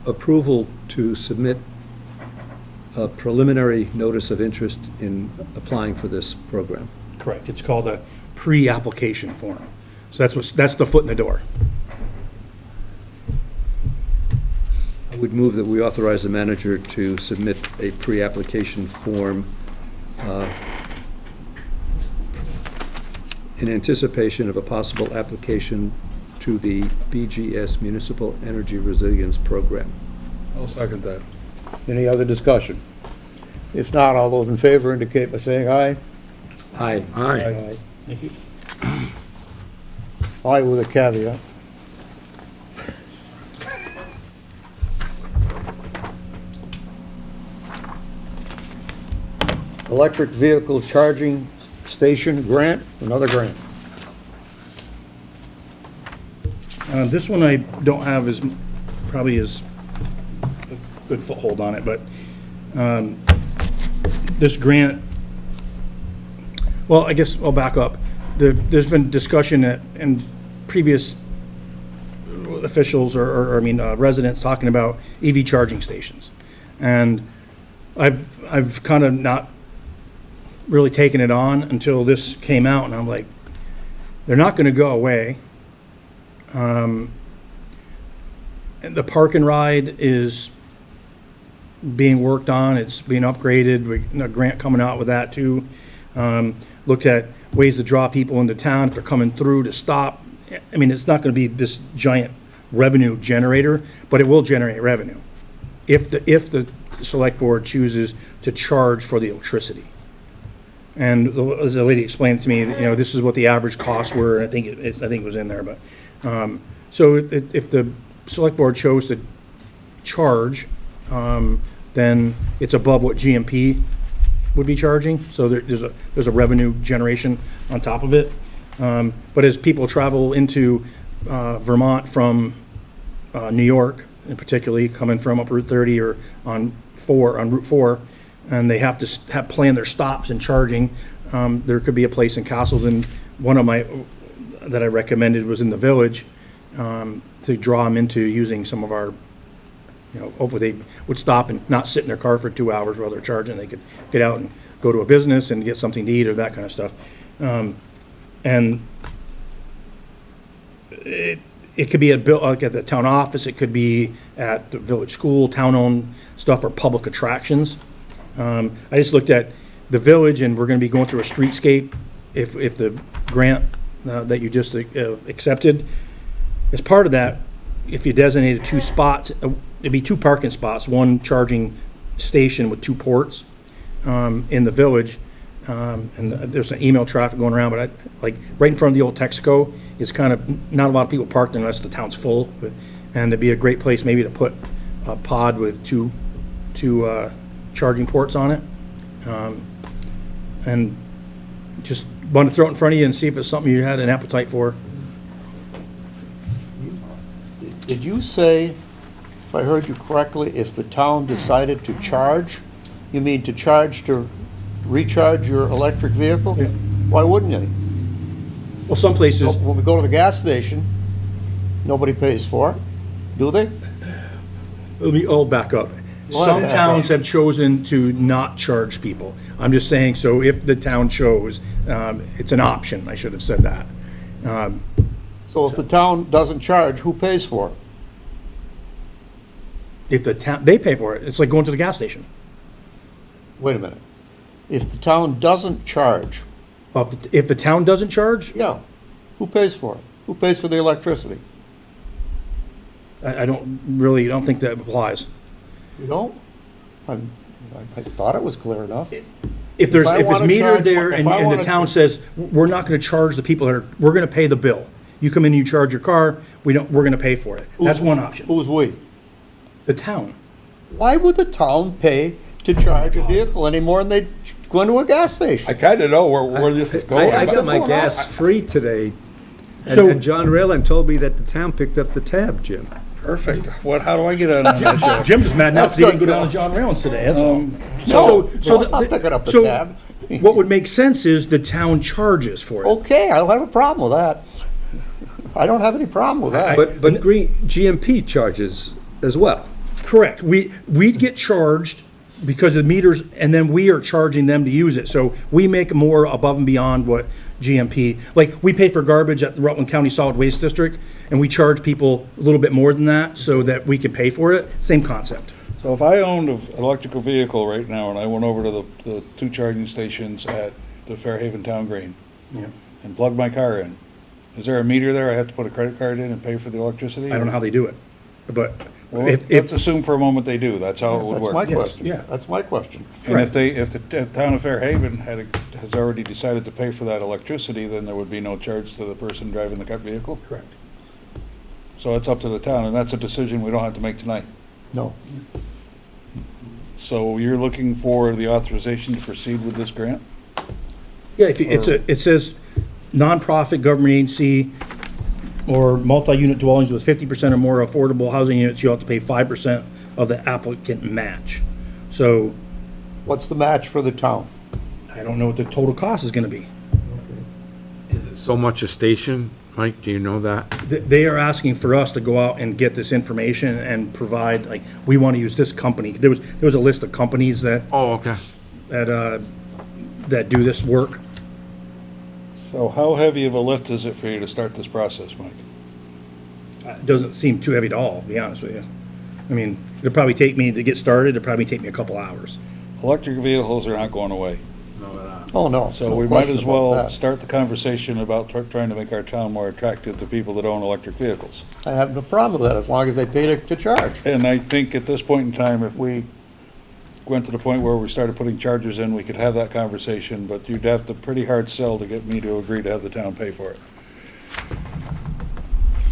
approval to submit a preliminary notice of interest in applying for this program? Correct, it's called a pre-application form. So that's the foot in the door. I would move that we authorize the manager to submit a pre-application form in anticipation of a possible application to the BGS Municipal Energy Resilience Program. I'll second that. Any other discussion? If not, all those in favor indicate by saying aye. Aye. Aye. Thank you. Aye with a caveat. Electric vehicle charging station grant, another grant. This one I don't have probably as a good foothold on it, but this grant, well, I guess I'll back up. There's been discussion and previous officials or residents talking about EV charging stations. And I've kind of not really taken it on until this came out, and I'm like, they're not gonna go away. And the park and ride is being worked on, it's being upgraded, a grant coming out with that too. Looked at ways to draw people into town if they're coming through to stop. I mean, it's not gonna be this giant revenue generator, but it will generate revenue if the select board chooses to charge for the electricity. And as the lady explained to me, this is what the average costs were, and I think it was in there, but, so if the select board chose to charge, then it's above what GMP would be charging, so there's a revenue generation on top of it. But as people travel into, Vermont from, New York, and particularly coming from up Route 30 or on Route 4, and they have to plan their stops and charging. There could be a place in Castleton, one of that I recommended was in the Village, to draw them into using some of our, hopefully they would stop and not sit in their car for 2 hours while they're charging. They could get out and go to a business and get something to eat or that kind of stuff. And it could be like at the town office, it could be at the village school, town-owned stuff, or public attractions. I just looked at the Village, and we're gonna be going through a streetscape if the grant that you just accepted. As part of that, if you designated 2 spots, it'd be 2 parking spots, 1 charging station with 2 ports in the Village. And there's an email traffic going around, but like right in front of the old Texaco, it's kind of, not a lot of people parked unless the town's full. And it'd be a great place maybe to put a pod with two charging ports on it. And just want to throw it in front of you and see if it's something you had an appetite for. Did you say, if I heard you correctly, if the town decided to charge, you mean to charge to recharge your electric vehicle? Yeah. Why wouldn't you? Well, some places, When we go to the gas station, nobody pays for it, do they? I'll back up. Some towns have chosen to not charge people. I'm just saying, so if the town chose, it's an option, I should have said that. So if the town doesn't charge, who pays for it? If the town, they pay for it. It's like going to the gas station. Wait a minute. If the town doesn't charge, Well, if the town doesn't charge, yeah, who pays for it? Who pays for the electricity? I don't think that applies. You don't? I thought it was clear enough. If I it's wanna metered charge there my- if and I and the wanna- town says, we're not gonna charge the people we're gonna pay the bill. You come in and you charge your car, we're gonna pay for it. That's one option. Who's we? The town. Why would the town pay to charge a vehicle any more than they go into a gas station? I kinda know where this is going. I got my gas free today, So- and John Rayland told me that the town picked up the tab, Jim. Perfect. How do I get on that? Jim's just mad now That's because he didn't go good, down Bill. to John Raylan's today, that's all. No, So I'm not picking up the so tab. What would make sense is the town charges for it. Okay, I don't have a problem with that. I don't have any problem with that. But GMP charges as well. Correct. We'd get charged because of the meters, and then we are charging them to use it. So we make more above and beyond what GMP, like, we pay for garbage at the Rutland County Solid Waste District, and we charge people a little bit more than that so that we can pay for it. Same concept. So if I owned an electrical vehicle right now and I went over to the two charging stations at the Fairhaven Town Green Yeah. and plugged my car in, is there a meter there? I have to put a credit card in and pay for the electricity? I don't know how they do it, but Well, if, let's assume for a moment they do. That's how it would That's work. my Yes, question. yeah. That's my question. And if the town of Fairhaven has already decided to pay for that electricity, then there would be no charge to the person driving the vehicle? Correct. So it's up to the town, and that's a decision we don't have to make tonight. No. So you're looking for the authorization to proceed with this grant? Yeah, it says nonprofit government agency or multi-unit dwellings with 50% or more affordable housing units, you have to pay 5% of the applicant match. So What's the match for the town? I don't know what the total cost is gonna be. Is it so much a station, Mike? Do you know that? They are asking for us to go out and get this information and provide, like, we want to use this company. There was a list of companies that Oh, okay. that do this work. So how heavy of a lift is it for you to start this process, Mike? It doesn't seem too heavy at all, to be honest with you. I mean, it'd probably take me, to get started, it'd probably take me a couple hours. Electric vehicles are not going away. Oh, no. So no we might question as about well that. start the conversation about trying to make our town more attractive to people that own electric vehicles. I have no problem with that, as long as they pay to charge. And I think at this point in time, if we went to the point where we started putting chargers in, we could have that conversation, but you'd have to pretty hard sell to get me to agree to have the town pay for it.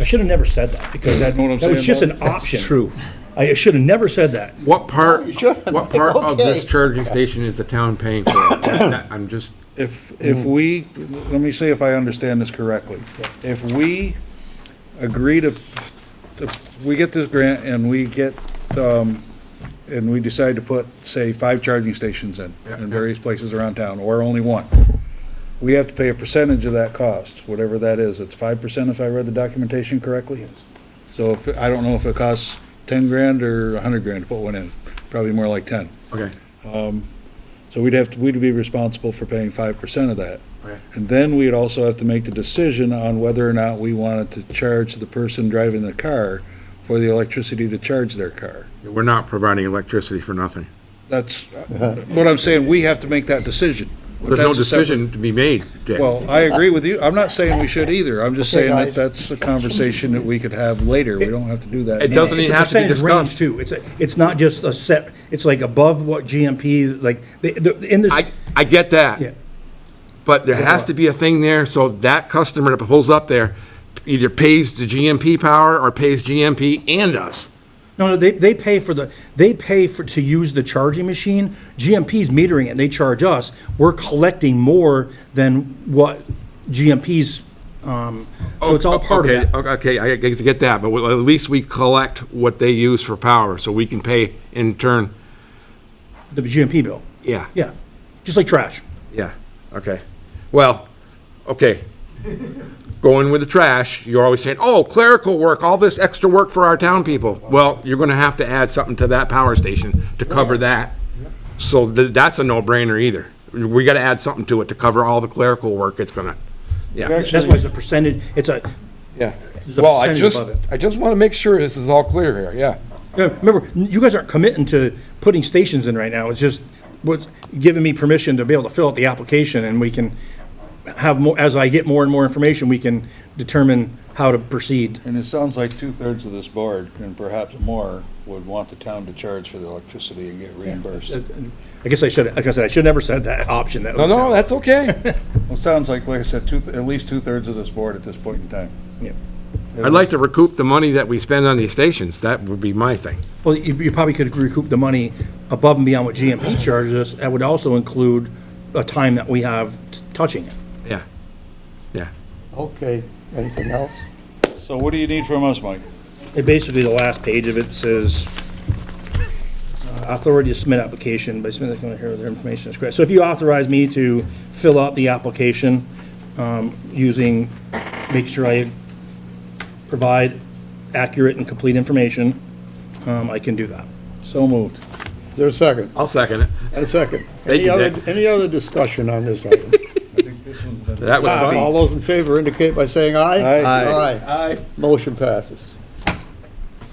I should have never said that, because that Know what I'm that was saying, just Bob? an option. True. I should have never said that. What part, You shouldn't. what part of this Okay. charging station is the town paying for? I'm just, If we, let me see if I understand this correctly. If we agree to, we get this grant and we get, and we decide to put, say, 5 charging stations in various places around town, or only one, we have to pay a percentage of that cost, whatever that is. It's 5% if I read the documentation correctly? Yes. So if, I don't know if it costs 10 grand or 100 grand to put one in, probably more like 10. okay. So we'd be responsible for paying 5% of that. Okay. And then we'd also have to make the decision on whether or not we wanted to charge the person driving the car for the electricity to charge their car. We're not providing electricity for nothing. That's what I'm saying, we have to make that decision. There's no That's a separate- decision to be made, Dick. Well, I agree with you. I'm not saying we should either. I'm just Okay, saying that guys. that's a conversation that we could have later. We don't have to do that. It now. doesn't It's even a have to be percentage range discussed. too. It's not just a set, it's like above what GMP, like, in this. I get that. Yeah. But there has to be a thing there, so that customer that pulls up there either pays the GMP power or pays GMP and us. No, they pay to use the charging machine. GMP's metering it, and they charge us. We're collecting more than what GMP's, so it's all part of Okay, that. Okay, I get that, but at least we collect what they use for power, so we can pay in turn. The GMP bill, Yeah, yeah, just like trash. yeah, okay. Well, okay. going with the trash, you're always saying, oh, clerical work, all this extra work for our town people. Well, you're gonna have to add something to that power station to cover that. So that's a no-brainer either. We gotta add something to it to cover all the clerical work it's gonna, yeah. That's why it's a percentage, it's a, Yeah. There's a Well, percentage above it. I just wanna make sure this is all clear here, yeah. remember, you guys aren't committing to putting stations in right now. It's just what's giving me permission to be able to fill out the application, and we can have more, as I get more and more information, we can determine how to proceed. And it sounds like 2/3 of this board, and perhaps more, would want the town to charge for the electricity and get reimbursed. I guess I should, like I said, I should never said that option. That No, was- no, that's okay. Well, it sounds like I said, at least 2/3 of this board at this point in time. Yeah. I'd like to recoup the money that we spend on these stations. That would be my thing. Well, you probably could recoup the money above and beyond what GMP charges us. That would also include a time that we have touching it. Yeah. Yeah. Okay, anything else? So what do you need from us, Mike? Basically, the last page of it says, authority to submit application, by submitting here, their information is correct. So if you authorize me to fill out the application, using, make sure I provide accurate and complete information, I can do that. So moved. Is there a second? I'll second it. A second. Thank you, Dick. Any other discussion on this item? That was All fun. those in favor indicate by saying aye. Aye. Aye. Motion passes.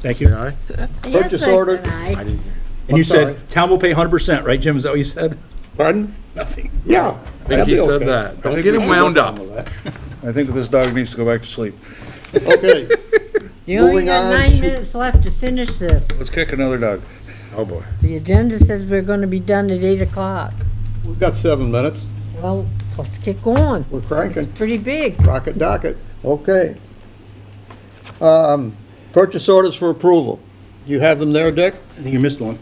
Thank you. Aye. Purchase order. I didn't hear. And you I'm sorry. said, town will pay 100%, right, Jim? Is that what you said? Pardon? Nothing. Yeah. I think he said that. Don't get him wound up. I think this dog needs to go back to sleep. Okay, You only Moving got on 9 to- minutes left to finish this. Let's kick another dog. Oh, boy. The agenda says we're gonna be done at 8 o'clock. we've got 7 minutes. Well, let's get going. We're cranking. It's pretty big. Rocket docket. Okay. Purchase orders for approval. You have them there, Dick? I think you missed one.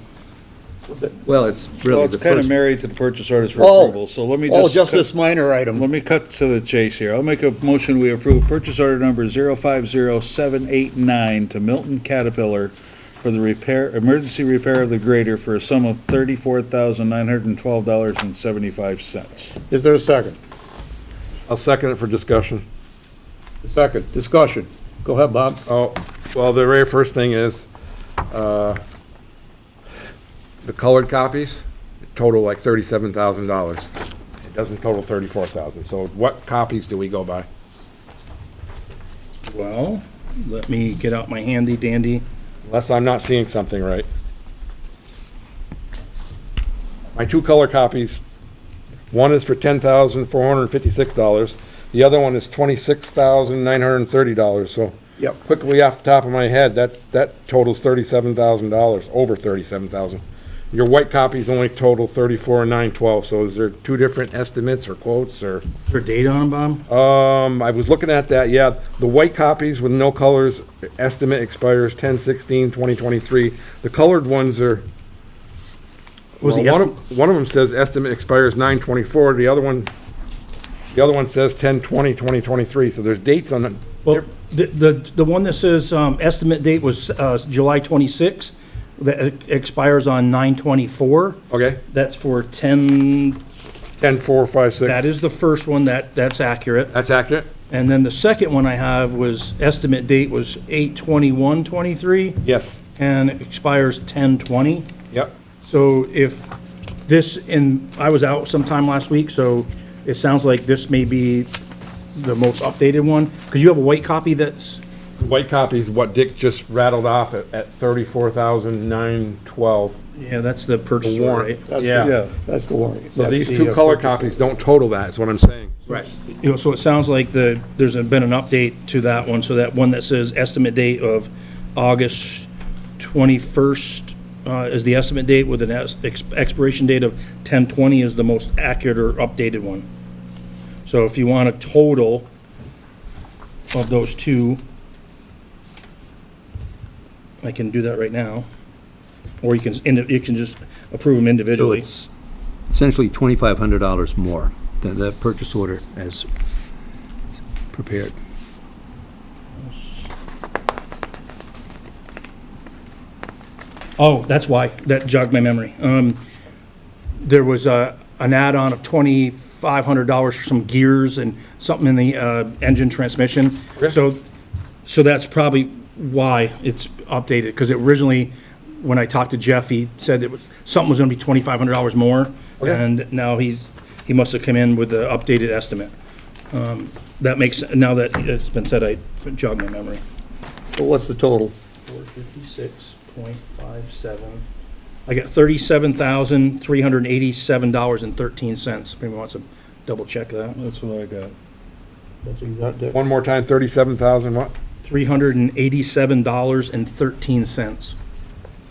Well, it's Well, really it's the kind of first, married to the purchase orders for Oh. approval, so let me Oh, just. just cut- this minor item. Let me cut to the chase here. I'll make a motion, we approve purchase order number 050789 to Milton Caterpillar for the repair, emergency repair of the grader for a sum of $34,912.75. Is there a second? I'll second it for discussion. Second, discussion. Go ahead, Bob. Oh, well, the very first thing is, the colored copies total like $37,000. It doesn't total 34,000. So what copies do we go by? Well, let me get out my handy dandy. Unless I'm not seeing something right. My 2 color copies, one is for $10,456. The other one is $26,930. So Yep. quickly off the top of my head, that totals $37,000, over 37,000. Your white copies only total 34,912. So is there 2 different estimates or quotes or? Is there a date on them, Bob? I was looking at that, yeah. The white copies with no colors, estimate expires 10/16/2023. The colored ones are, Was the well, one of them says estimate expires 9/24, the other one says 10/20/2023, so there's dates on it. Well, the one that says, estimate date was, July 26, that expires on 9/24. Okay, That's for 10, 10/4/5/6. that is the first one, that's accurate. That's accurate? And then the second one I have was, estimate date was 8/21/23, Yes, and it expires 10/20. yep. So if this, I was out sometime last week, so it sounds like this may be the most updated one, because you have a white copy that's, The white copy is what Dick just rattled off at 34,912. yeah, that's the purchase The order, warrant. right? That's the- Yeah. That's the warning. So That's these the, 2 color purchase copies don't total that, is what I'm saying. Right. You know, so it sounds like there's been an update to that one, so that one that says estimate date of August 21st is the estimate date with an expiration date of 10/20 is the most accurate or updated one. So if you want a total of those 2, I can do that right now. Or you can just approve them so individually. it's essentially $2,500 more than the purchase order as prepared. Oh, that's why, that jogged my memory. There was an add-on of $500 for some gears and something in the engine transmission. Okay. So that's probably why it's updated, because originally, when I talked to Jeff, he said something was gonna be $2,500 more. Okay. And now he must have come in with the updated estimate. That makes, now that it's been said, I jogged my memory. But what's the total? 456.57. I got $37,387.13. If anyone wants to double check that. That's what I got. One more time, 37,000 what? $387.13.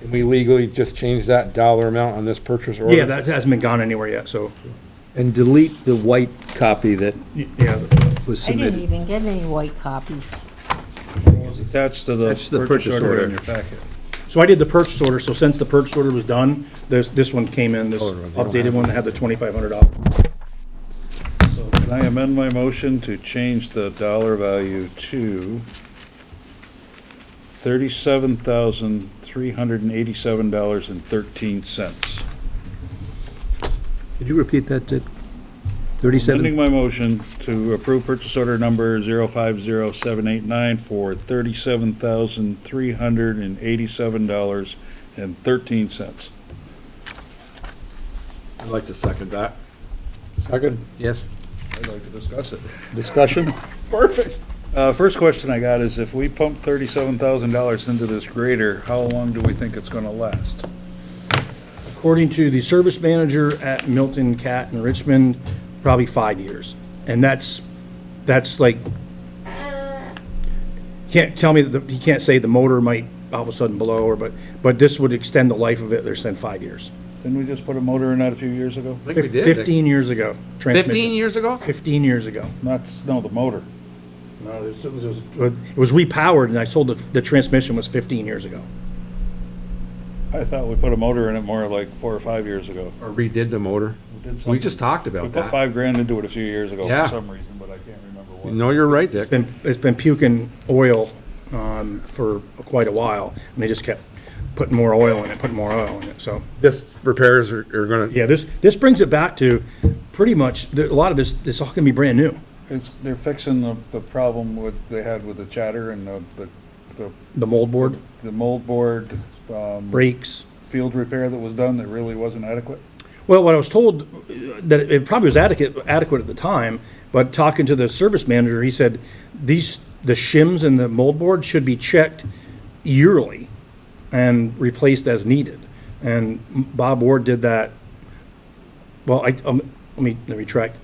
Can we legally just change that dollar amount on this purchase order? Yeah, that hasn't been gone anywhere yet, so, And delete the white copy that yeah. was I didn't submitted. even get any white copies. It's attached to the That's the purchase purchase order order. in your packet. So I did the purchase order, so since the purchase order was done, this one came in, this Oh, they don't updated have one that had the $2,500. So can I amend my motion to change the dollar value to $37,387.13? Could you repeat that, Dick? Amending 37? my motion to approve purchase order number 050789 for $37,387.13. I'd like to second that. Second? Yes. I'd like to discuss it. Discussion? Perfect. First question I got is, if we pump $37,000 into this grader, how long do we think it's gonna last? According to the service manager at Milton Cat in Richmond, probably 5 years. And that's like, can't tell me that, he can't say the motor might all of a sudden blow, or, but this would extend the life of it, they're saying 5 years. Didn't we just put a moter in that a few years ago? I think we did. 15 years ago. 15 transmission. years ago? 15 years ago. No, the motor. No, it was repowered, and I sold the transmission was 15 years ago. I thought we put a motor in it more like 4 or 5 years ago. Or redid the motor? We did We something. just talked We about put that. $5,000 into it a few years ago Yeah. for some reason, but I can't remember what. No, you're right, Dick. It's been puking oil for quite a while, and they just kept putting more oil in it, so. This repairs are gonna, Yeah, this brings it back to pretty much, a lot of this all gonna be brand new. They're fixing the problem they had with the chatter and The mold board, the mold board, brakes. field repair that was done that really wasn't adequate. Well, what I was told, that it probably was adequate at the time, but talking to the service manager, he said, the shims and the mold board should be checked yearly and replaced as needed. And Bob Ward did that, well, let me retract.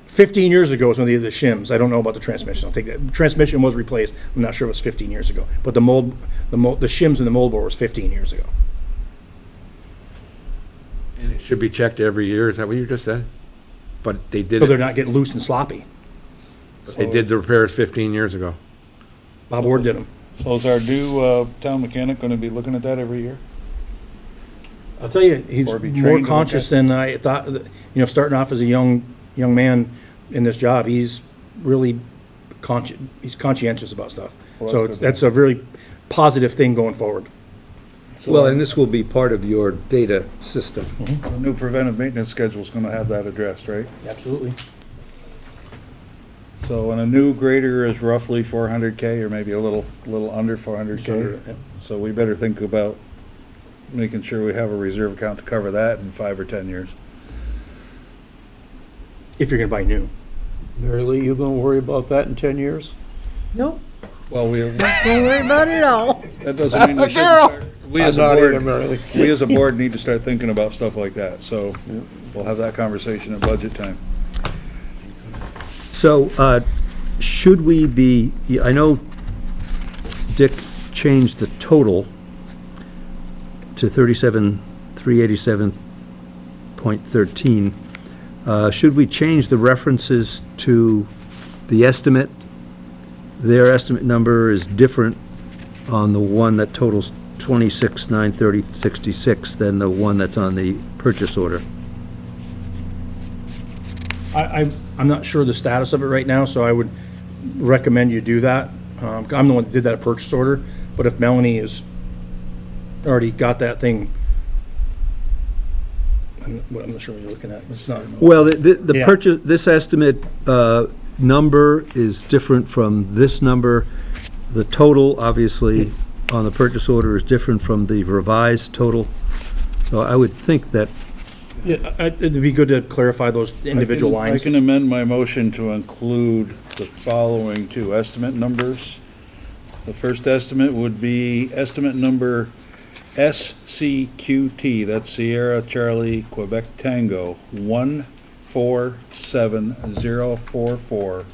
15 years ago was when they did the shims. I don't know about the transmission. I'll take that. The transmission was replaced. I'm not sure it was 15 years ago. But the shims and the mold board was 15 years ago. and it should be checked every year, is that what you just said? But they did So they're it, not getting loose and sloppy. they did the repairs 15 years ago. Bob Ward did them. So is our new town mechanic gonna be looking at that every year? I'll tell you, he's Or be trained more to look conscious at- than I thought. Starting off as a young man in this job, he's really he's conscientious about stuff. Well, So that's good. that's a really positive thing going forward. Well, and this will be part of your data system. The new preventive maintenance schedule is gonna have that addressed, right? Absolutely. So, and a new grader is roughly 400K, or maybe a little under 400K. So we better think about making sure we have a reserve account to cover that in 5 or 10 years. If you're gonna buy new. Mary Lee, you gonna worry about that in 10 years? Nope, Well, don't worry about it all. that doesn't mean we shouldn't start. We as a I'm not either, board, Mary Lee. we as a board need to start thinking about stuff like that, so we'll have that conversation at budget time. So, should we be, I know Dick changed the total to 37,387.13. Should we change the references to the estimate? Their estimate number is different on the one that totals 26,930.66 than the one that's on the purchase order. I'm not sure the status of it right now, so I would recommend you do that. I'm the one that did that purchase order, but if Melanie has already got that thing I'm not sure what you're looking at. It's not. Well, the Yeah. purchase, this estimate number is different from this number. The total, obviously, on the purchase order is different from the revised total. So I would think that, Yeah, it'd be good to clarify those individual I lines. can amend my motion to include the following two estimate numbers. The first estimate would be estimate number SCQT, that's Sierra Charlie Quebec Tango, 147044,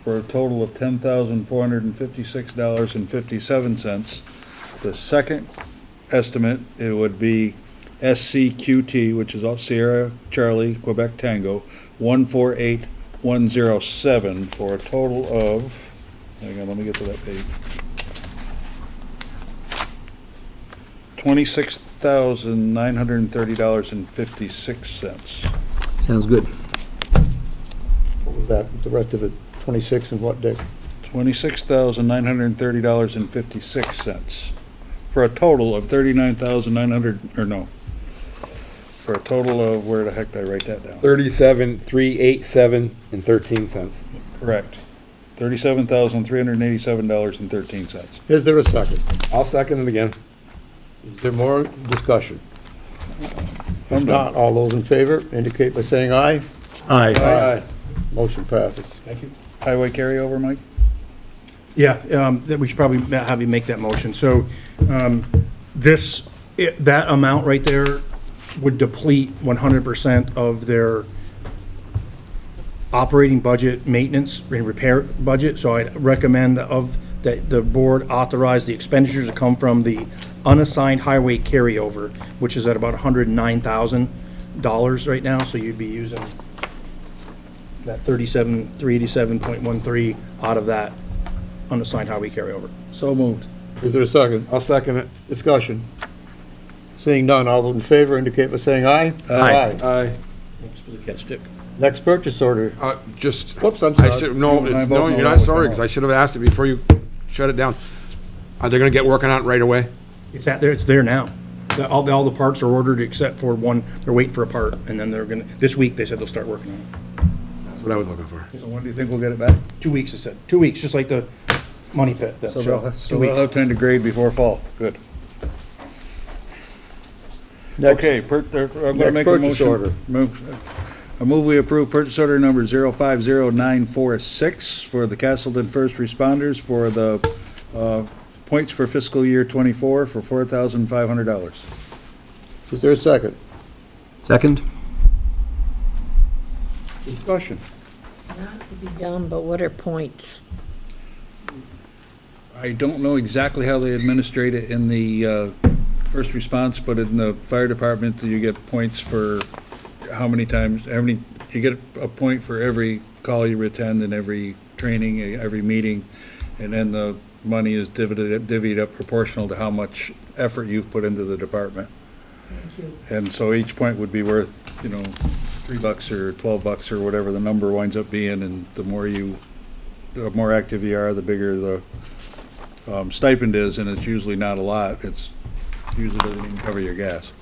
for a total of $10,456.57. The second estimate, it would be SCQT, which is Sierra Charlie Quebec Tango, 148107, for a total of, hang on, let me get to that page. $26,930.56. sounds good. What was that, the rest of it, 26 and what, Dick? $26,930.56, for a total of $39,900, or no, for a total of, where the heck did I write that down? 37,387.13. Correct. $37,387.13. Is there a second? I'll second it again. Is there more discussion? If I'm not, all those in favor indicate by saying aye. Aye. Aye. Motion passes. Thank you. Highway carryover, Mike? Yeah, that we should probably have you make that motion. So, that amount right there would deplete 100% of their operating budget, maintenance, and repair budget. So I'd recommend that the board authorize the expenditures to come from the unassigned highway carryover, which is at about $109,000 right now. So you'd be using that 387.13 out of that unassigned highway carryover. So moved. Is there a second? I'll second it. Discussion. Seeing none, all those in favor indicate by saying aye. Aye. Aye. Thanks for the catch, Dick. Next purchase order. Just, Whoops, I'm I sorry. should, no, I it's, vote no, no, you're that not would sorry, come because out. I should have asked it before you shut it down. Are they gonna get working on it right away? It's there now. All the parts are ordered except for one, they're waiting for a part, and then they're gonna, this week, they said they'll start working on it. That's what I was looking for. So when do you think we'll get it back? 2 weeks, it said. 2 weeks, just like the money pit. that So show. they'll, 2 so they'll weeks. have time to grade before fall. Good. Next, Okay, I'm gonna next make a purchase motion. order. I move we approve purchase order number 050946 for the Castleton First Responders for the points for fiscal year '24 for $4,500. Is there a second? Second? Discussion. Not to be dumb, but what are points? I don't know exactly how they administrate it in the first response, but in the fire department, you get points for how many times, you get a point for every call you attend and every training, every meeting, and then the money is divvied up proportional to how much effort you've put into the department. And so each point would be worth, $3 or $12 or whatever the number winds up being, and the more active you are, the bigger the stipend is, and it's usually not a lot. It's usually doesn't even cover your gas.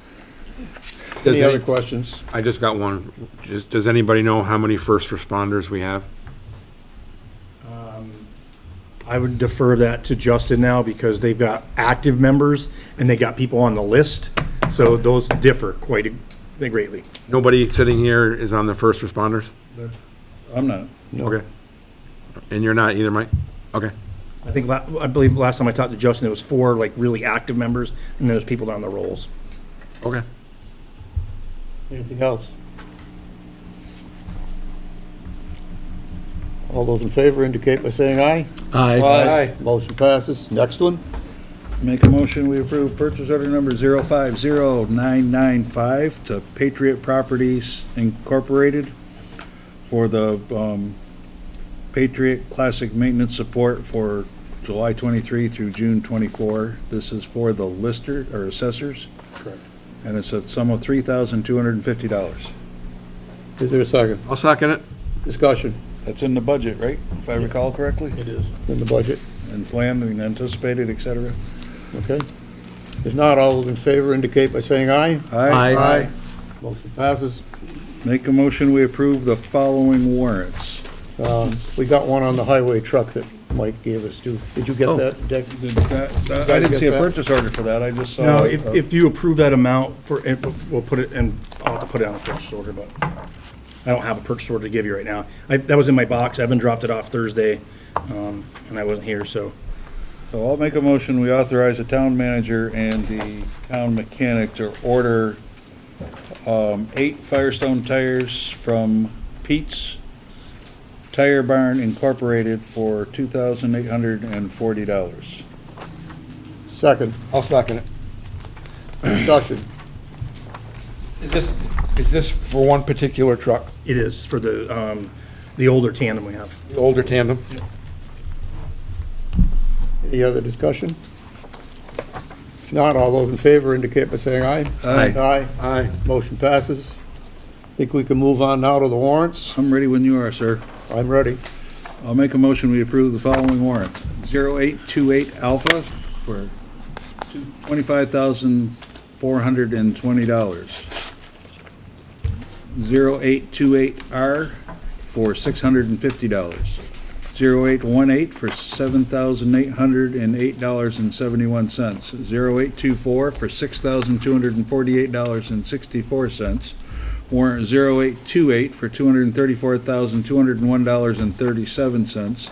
Any other questions? I just got one. Does anybody know how many first responders we have? I would defer that to Justin now because they've got active members and they got people on the list. So those differ quite greatly. Nobody sitting here is on the first responders? I'm not. Okay. And you're not either, Mike? Okay. I think, I believe last time I talked to Justin, it was 4 really active members and then there's people down the rolls. Okay. Anything else? All those in favor indicate by saying aye. Aye. Motion passes. Next one. Make a motion, we approve purchase order number 050995 to Patriot Properties Incorporated for the Patriot Classic Maintenance Support for July 23 through June 24. This is for the lister, or assessors. Correct. And it's a sum of $3,250. Is there a second? I'll second it. Discussion That's in the budget, right? If I recall correctly? It is. in the budget. And planned and anticipated, et cetera. Okay. If not, all those in favor indicate by saying aye. Aye. Motion passes. Make a motion, we approve the following warrants. We got one on the highway truck that Mike gave us too. Did you get that, Dick? I didn't see a purchase order for that, I just saw. No, if you approve that amount for, we'll put it in, I'll have to put it on a purchase order, but I don't have a purchase order to give you right now. That was in my box. Evan dropped it off Thursday, and I wasn't here, so. So I'll make a motion, we authorize the town manager and the town mechanic to order 8 Firestone tires from Pete's Tire Barn Incorporated for $2,840. Second, I'll second it. discussion. Is this for one particular truck, It is for the older tandem we have. the older tandem? Any other discussion? If not, all those in favor indicate by saying aye. Aye. Aye. Aye. Motion passes. Think we can move on now to the warrants? I'm ready when you are, sir. I'm ready. I'll make a motion, we approve the following warrant. 0828 Alpha for $25,420. 0828R for $650. 0818 for $7,808.71. 0824 for $6,248.64. Warrant 0828 for $234,201.37.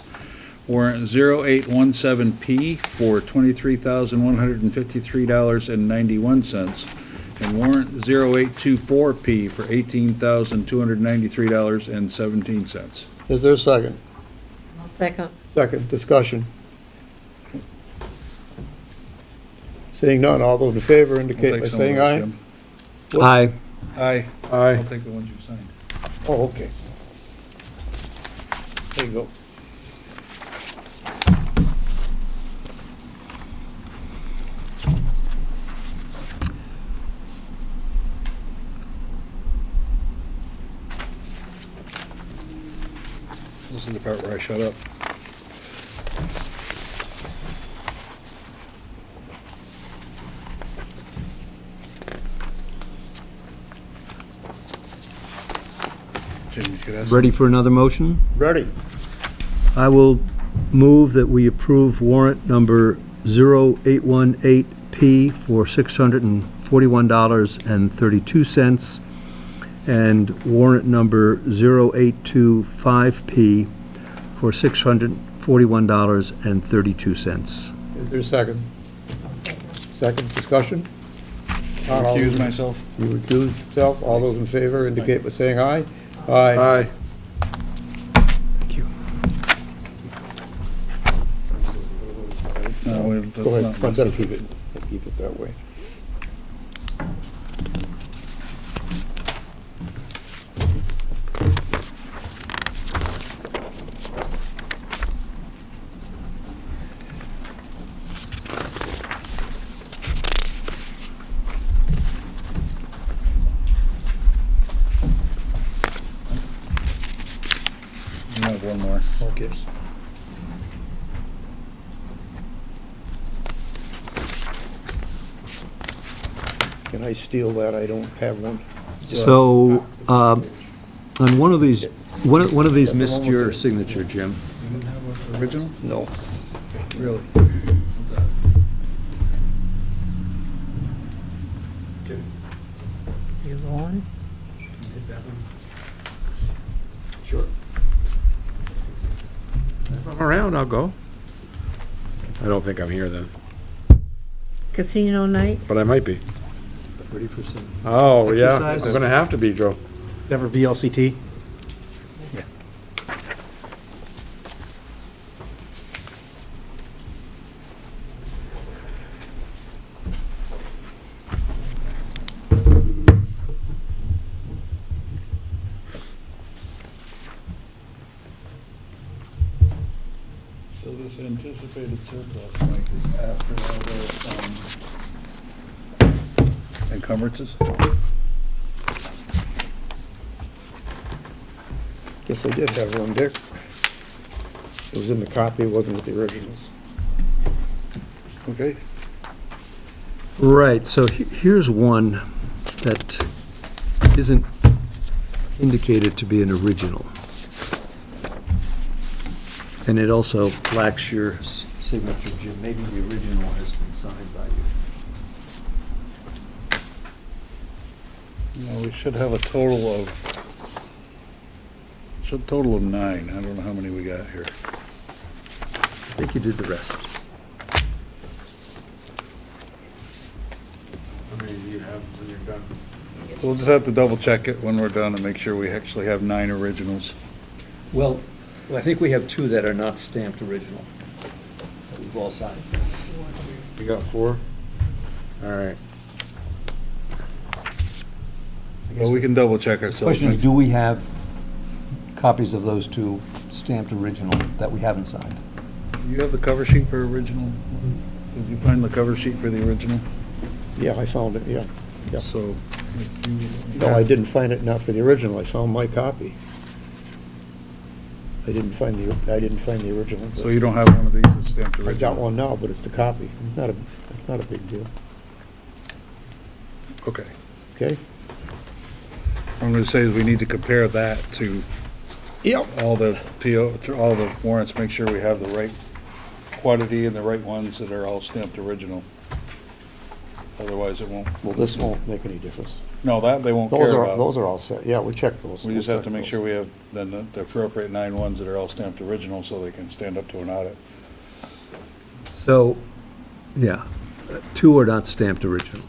Warrant 0817P for $23,153.91. And warrant 0824P for $18,293.17. Is there a second? Second. Second, discussion. Seeing none, all those in favor indicate by saying aye. Aye. Aye. Aye. I'll take the ones you signed. Oh, okay. There you go. This is the part where I shut up. Jim, you could ask. Ready for another motion? Ready. I will move that we approve warrant number 0818P for $641.32 and warrant number 0825P for $641.32. Is there a second? Second, discussion? Not all Excuse those- myself. You recuse yourself. All those in favor indicate by saying aye. Aye. Aye. Thank you. No, wait, that's Go ahead, not I better myself. keep it that way. You have one more. Okay. Can I steal that? I don't have one. So, on one of these missed your signature, Jim. You didn't have an original? No. Really? You going? Sure. If I'm around, I'll go. I don't think I'm here then, Casino night? but I might be. Ready for some? Oh, yeah, Exercise? I'm gonna have to be, Joe. Ever VLCT? So this anticipated surplus, Mike, is after all those, encumbrances? Guess I did have one, Dick. It was in the copy, it wasn't with the originals. Okay. Right, so here's one that isn't indicated to be an original. And it also lacks your signature, Jim. Maybe the original has been signed by you. No, we should have a total of 9. I don't know how many we got here. I think you did the rest. How many do you have when you're done? We'll just have to double check it when we're done and make sure we actually have 9 originals. Well, I think we have 2 that are not stamped original. That we've all signed. You got 4? All right. Well, we can double check The ourselves. question is, do we have copies of those 2 stamped original that we haven't signed? You have the cover sheet for original? Did you find the cover sheet for the original? Yeah, I found it, yeah. Yeah. So. No, I didn't find it, not for the original, I found my copy. I didn't find the original. So you don't have one of these that's stamped I original? got one now, but it's the copy. Not a big deal. Okay. Okay? I'm gonna say is we need to compare that to Yep. all the all the warrants, make sure we have the right quantity and the right ones that are all stamped original. Otherwise, it won't, Well, this won't make any difference. no, that they won't Those care are, about. those are all set, yeah, we checked those. We just We'll have to check make those. sure we have then the appropriate 9 ones that are all stamped original so they can stand up to an audit. So, yeah, 2 are not stamped original.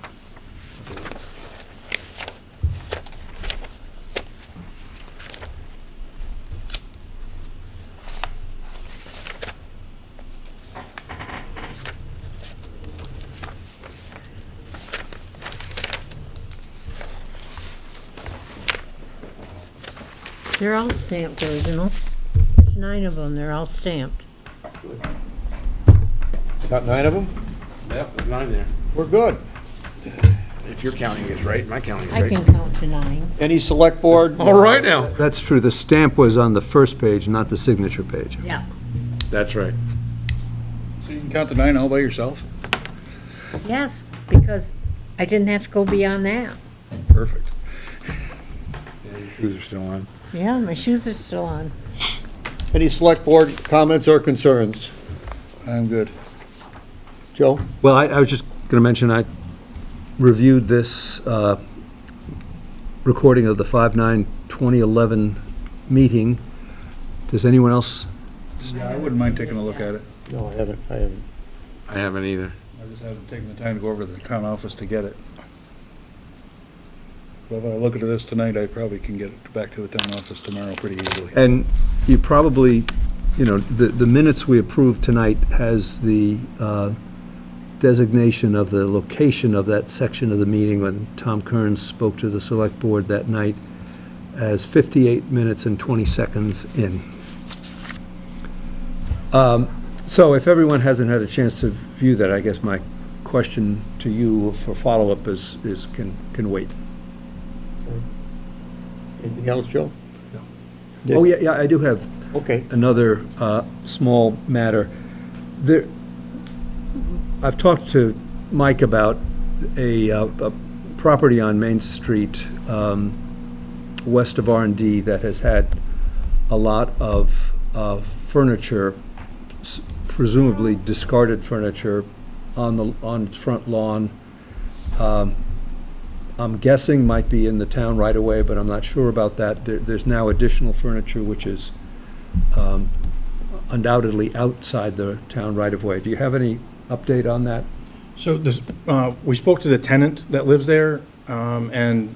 They're all stamped original. There's 9 of them, they're all stamped. Got 9 of them? Yep, there's 9 there. We're good. If your counting is right, my counting is I right. can count to 9. Any select board? All right now. That's true, the stamp was on the first page, not the signature page. Yeah. That's right. So you can count to 9 all by yourself? Yes, because I didn't have to go beyond that. Perfect. Yeah, your shoes are still on. Yeah, my shoes are still on. Any select board comments or concerns? I'm good. Joe? Well, I was just going to mention, I reviewed this recording of the 5/9/2011 meeting. Does anyone else? Yeah, I wouldn't mind taking a look at it. No, I haven't. I haven't either. I just haven't taken the time to go over to the town office to get it. But if I look at this tonight, I probably can get it back to the town office tomorrow pretty easily. And you probably, the minutes we approved tonight has the designation of the location of that section of the meeting when Tom Kearns spoke to the select board that night as 58 minutes and 20 seconds in. So if everyone hasn't had a chance to view that, I guess my question to you for follow-up is can wait. Anything else, Joe? Oh, yeah, I do have Okay. another small matter. I've talked to Mike about a property on Main Street west of R&D that has had a lot of furniture, presumably discarded furniture, on its front lawn. I'm guessing might be in the town right away, but I'm not sure about that. There's now additional furniture which is undoubtedly outside the town right of way. Do you have any update on that? So this, we spoke to the tenant that lives there, and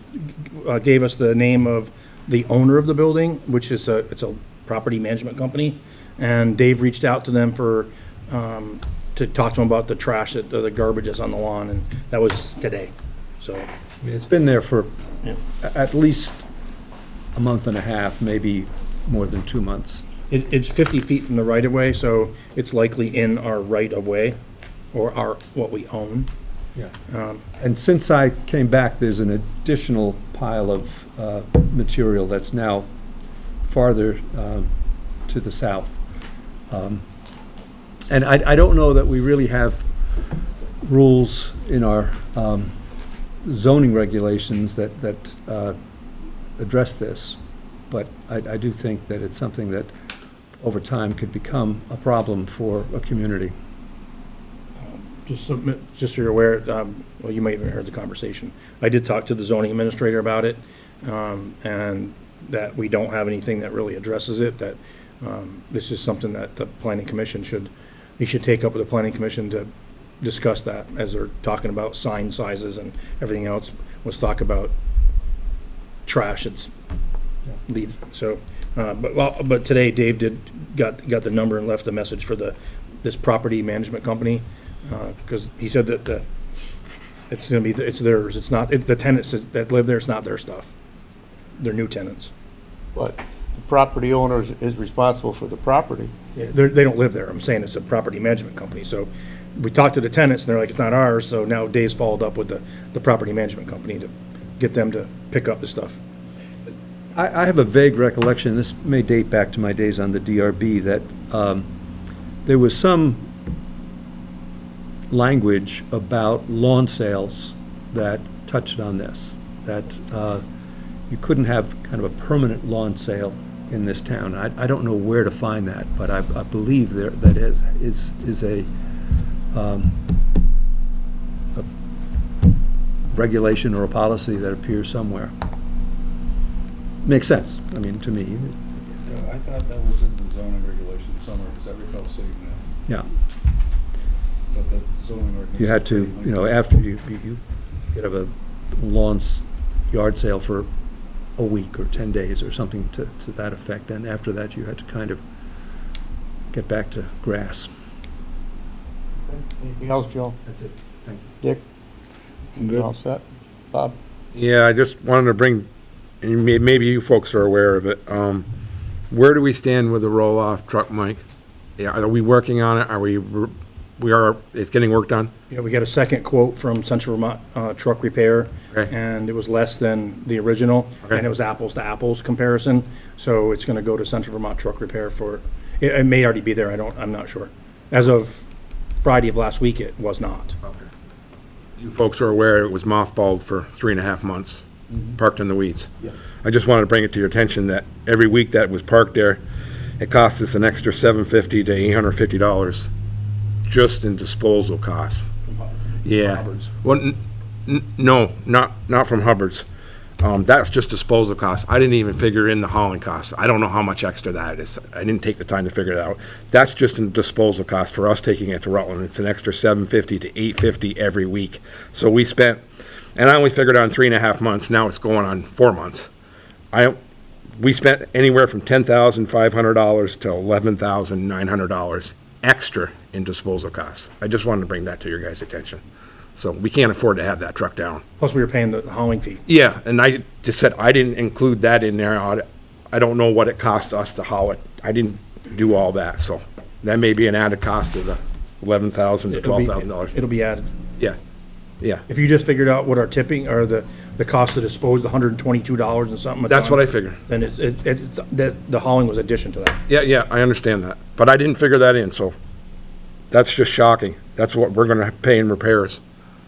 gave us the name of the owner of the building, which is it's a property management company. And Dave reached out to them to talk to them about the trash, the garbage that's on the lawn, and that was today, so. I mean, it's been there for Yeah. at least a month and a half, maybe more than 2 months. It's 50 feet from the right-of-way, so it's likely in our right-of-way, or what we own. Yeah. And since I came back, there's an additional pile of material that's now farther to the south. And I don't know that we really have rules in our zoning regulations that address this, but I do think that it's something that over time could become a problem for a community. Just so you're aware, well, you may have heard the conversation. I did talk to the zoning administrator about it, and that we don't have anything that really addresses it, that this is something that the planning commission you should take up with the planning commission to discuss that, as they're talking about sign sizes and everything else. Let's talk about trash, it's leave, so, but today Dave got the number and left a message for this property management company, because he said that it's gonna be, it's theirs, it's not, the tenants that live there, it's not their stuff. They're new tenants. But the property owner is responsible for the property. Yeah, they don't live there, I'm saying it's a property management company, so we talked to the tenants, and they're like, it's not ours, so now Dave's followed up with the property management company to get them to pick up the stuff. I have a vague recollection, this may date back to my days on the DRB, that there was some language about lawn sales that touched on this, that you couldn't have kind of a permanent lawn sale in this town. I don't know where to find that, but I believe that is a regulation or a policy that appears somewhere. Makes sense, I mean, to me, I thought that was in the zoning regulation somewhere, because I recall seeing that, yeah. but the zoning ordinance. You had to, after you could have a yard sale for a week or 10 days or something to that effect, and after that, you had to kind of get back to grass. Anything else, Joe? That's it, thank you. Dick? I'm good. All set? Bob? Yeah, I just wanted to bring, and maybe you folks are aware of it, where do we stand with the roll-off truck, Mike? Yeah, are we working on it? It's getting work done? Yeah, we got a second quote from Central Vermont Truck Repair, Okay. and it was less than the original, Okay. and it was apples to apples comparison, so it's gonna go to Central Vermont Truck Repair it may already be there, I'm not sure. As of Friday of last week, it was not. You folks are aware it was mothballed for 3.5 months, parked in the weeds. Yeah. I just wanted to bring it to your attention that every week that it was parked there, it cost us an extra $750 to $850 just in disposal costs. Yeah. Roberts. Well, no, not from Hubbard's. That's just disposal costs. I didn't even figure in the hauling costs. I don't know how much extra that is. I didn't take the time to figure it out. That's just in disposal cost for us taking it to Rutland. It's an extra $750 to $850 every week. So we spent, and I only figured on 3.5 months. Now it's going on 4 months. We spent anywhere from $10,500 to $11,900 extra in disposal costs. I just wanted to bring that to your guys' attention. So we can't afford to have that truck down. Plus, we were paying the hauling fee. Yeah, and I just said I didn't include that in there. I don't know what it cost us to haul it. I didn't do all that, so that may be an added cost of the $11,000 to $12,000. It'll be added. Yeah, yeah. If you just figured out what our tipping, or the cost to dispose, the $122 and something. a That's ton, what I figured. Then the hauling was addition to that. Yeah, I understand that. But I didn't figure that in, so that's just shocking. That's what we're gonna pay in repairs.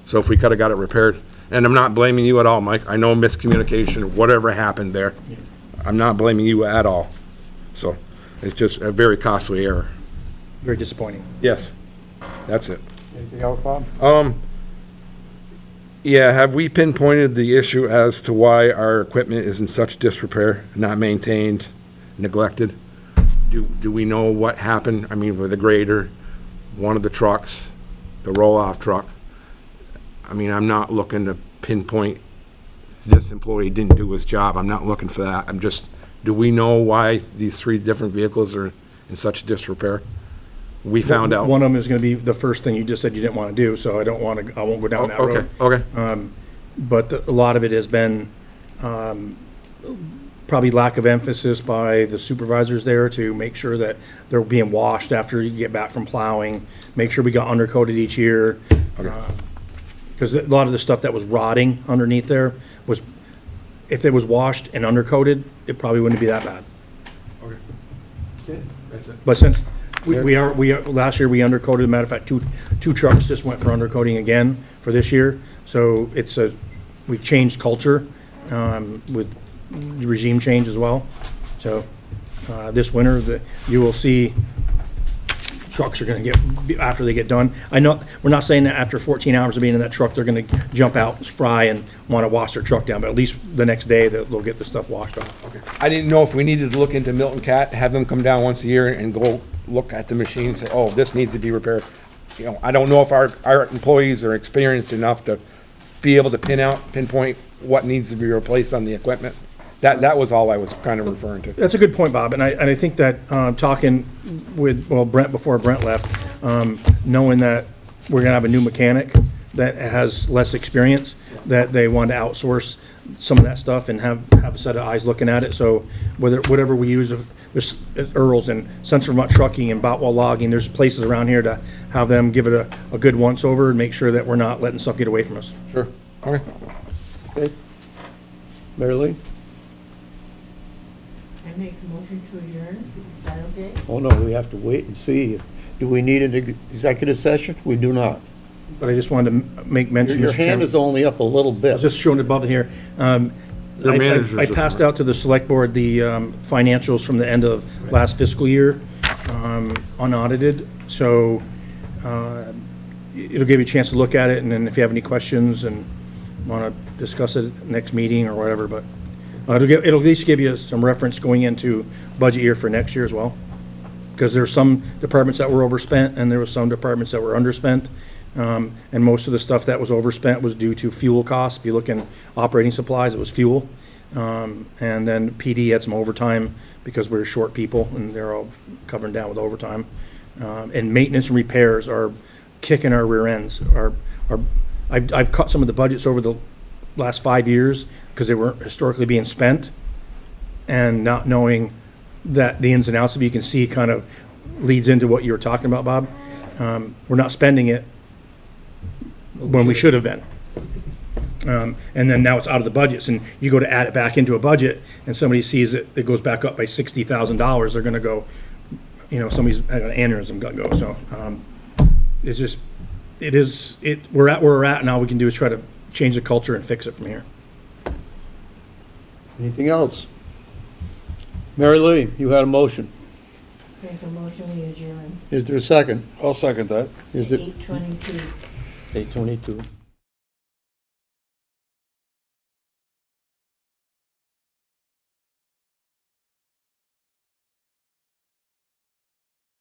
So if we could've got it repaired, and I'm not blaming you at all, Mike. I know miscommunication, whatever happened there. I'm not blaming you at all. So it's just a very costly error. Very disappointing. Yes, that's it. Anything else, Bob? Yeah, have we pinpointed the issue as to why our equipment is in such disrepair, not maintained, neglected? Do we know what happened? I mean, with the grader, one of the trucks, the roll-off truck. I mean, I'm not looking to pinpoint this employee didn't do his job. I'm not looking for that. I'm just, do we know why these 3 different vehicles are in such disrepair? We found out. One of them is gonna be the first thing you just said you didn't wanna do, so I won't go down that road. Okay. But a lot of it has been, probably lack of emphasis by the supervisors there to make sure that they're being washed after you get back from plowing, make sure we got undercoated each year. Because a lot of the stuff that was rotting underneath there was, if it was washed and undercoated, it probably wouldn't be that bad. Okay, that's it. But since we are, last year we undercoated, matter of fact, two trucks just went for undercoating again for this year. So we've changed culture, with regime change as well. So, this winter, you will see trucks are gonna get, after they get done. I know, we're not saying that after 14 hours of being in that truck, they're gonna jump out, spry, and wanna wash their truck down, but at least the next day, they'll get the stuff washed off. I didn't know if we needed to look into Milton Cat, have them come down once a year and go look at the machine and say, oh, this needs to be repaired. You know, I don't know if our employees are experienced enough to be able to pinpoint what needs to be replaced on the equipment. That was all I was kind of referring to. That's a good point, Bob, and I think that, talking with, well, Brent, before Brent left, knowing that we're gonna have a new mechanic that has less experience, that they want to outsource some of that stuff and have a set of eyes looking at it, so whatever we use, there's Earl's and Central Vermont Trucking and Boutwell Logging, there's places around here to have them give it a good once-over and make sure that we're not letting stuff get away from us. Sure. Okay. Okay. Mary Lee? I make a motion to adjourn, is that okay? Oh, no, we have to wait and see. Do we need an executive session? We do not. But I just wanted to make mention, Your Mr. hand Chairman. is only up a little I bit. was just showing it above here. managers I are- passed out to the select board the financials from the end of last fiscal year, unaudited, so it'll give you a chance to look at it, and then if you have any questions and want to discuss it at next meeting or whatever, but it'll at least give you some reference going into budget year for next year as well. Because there's some departments that were overspent, and there was some departments that were underspent. And most of the stuff that was overspent was due to fuel costs. If you look in operating supplies, it was fuel. And then PD had some overtime because we were short people, and they're all covering down with overtime. And maintenance and repairs are kicking our rear ends. I've cut some of the budgets over the last 5 years because they weren't historically being spent, and not knowing that the ins and outs of it, you can see kind of leads into what you were talking about, Bob. We're not spending it when we should have been. And then now it's out of the budgets, and you go to add it back into a budget, and somebody sees it goes back up by $60,000, they're gonna go, somebody's had an aneurysm, gonna go, so, it's just, we're at where we're at, now we can do is try to change the culture and fix it from here. Anything else? Mary Lee, you had a motion. Make a motion, we adjourn, Is there a second? I'll second that. Is it 8:22. 8:22?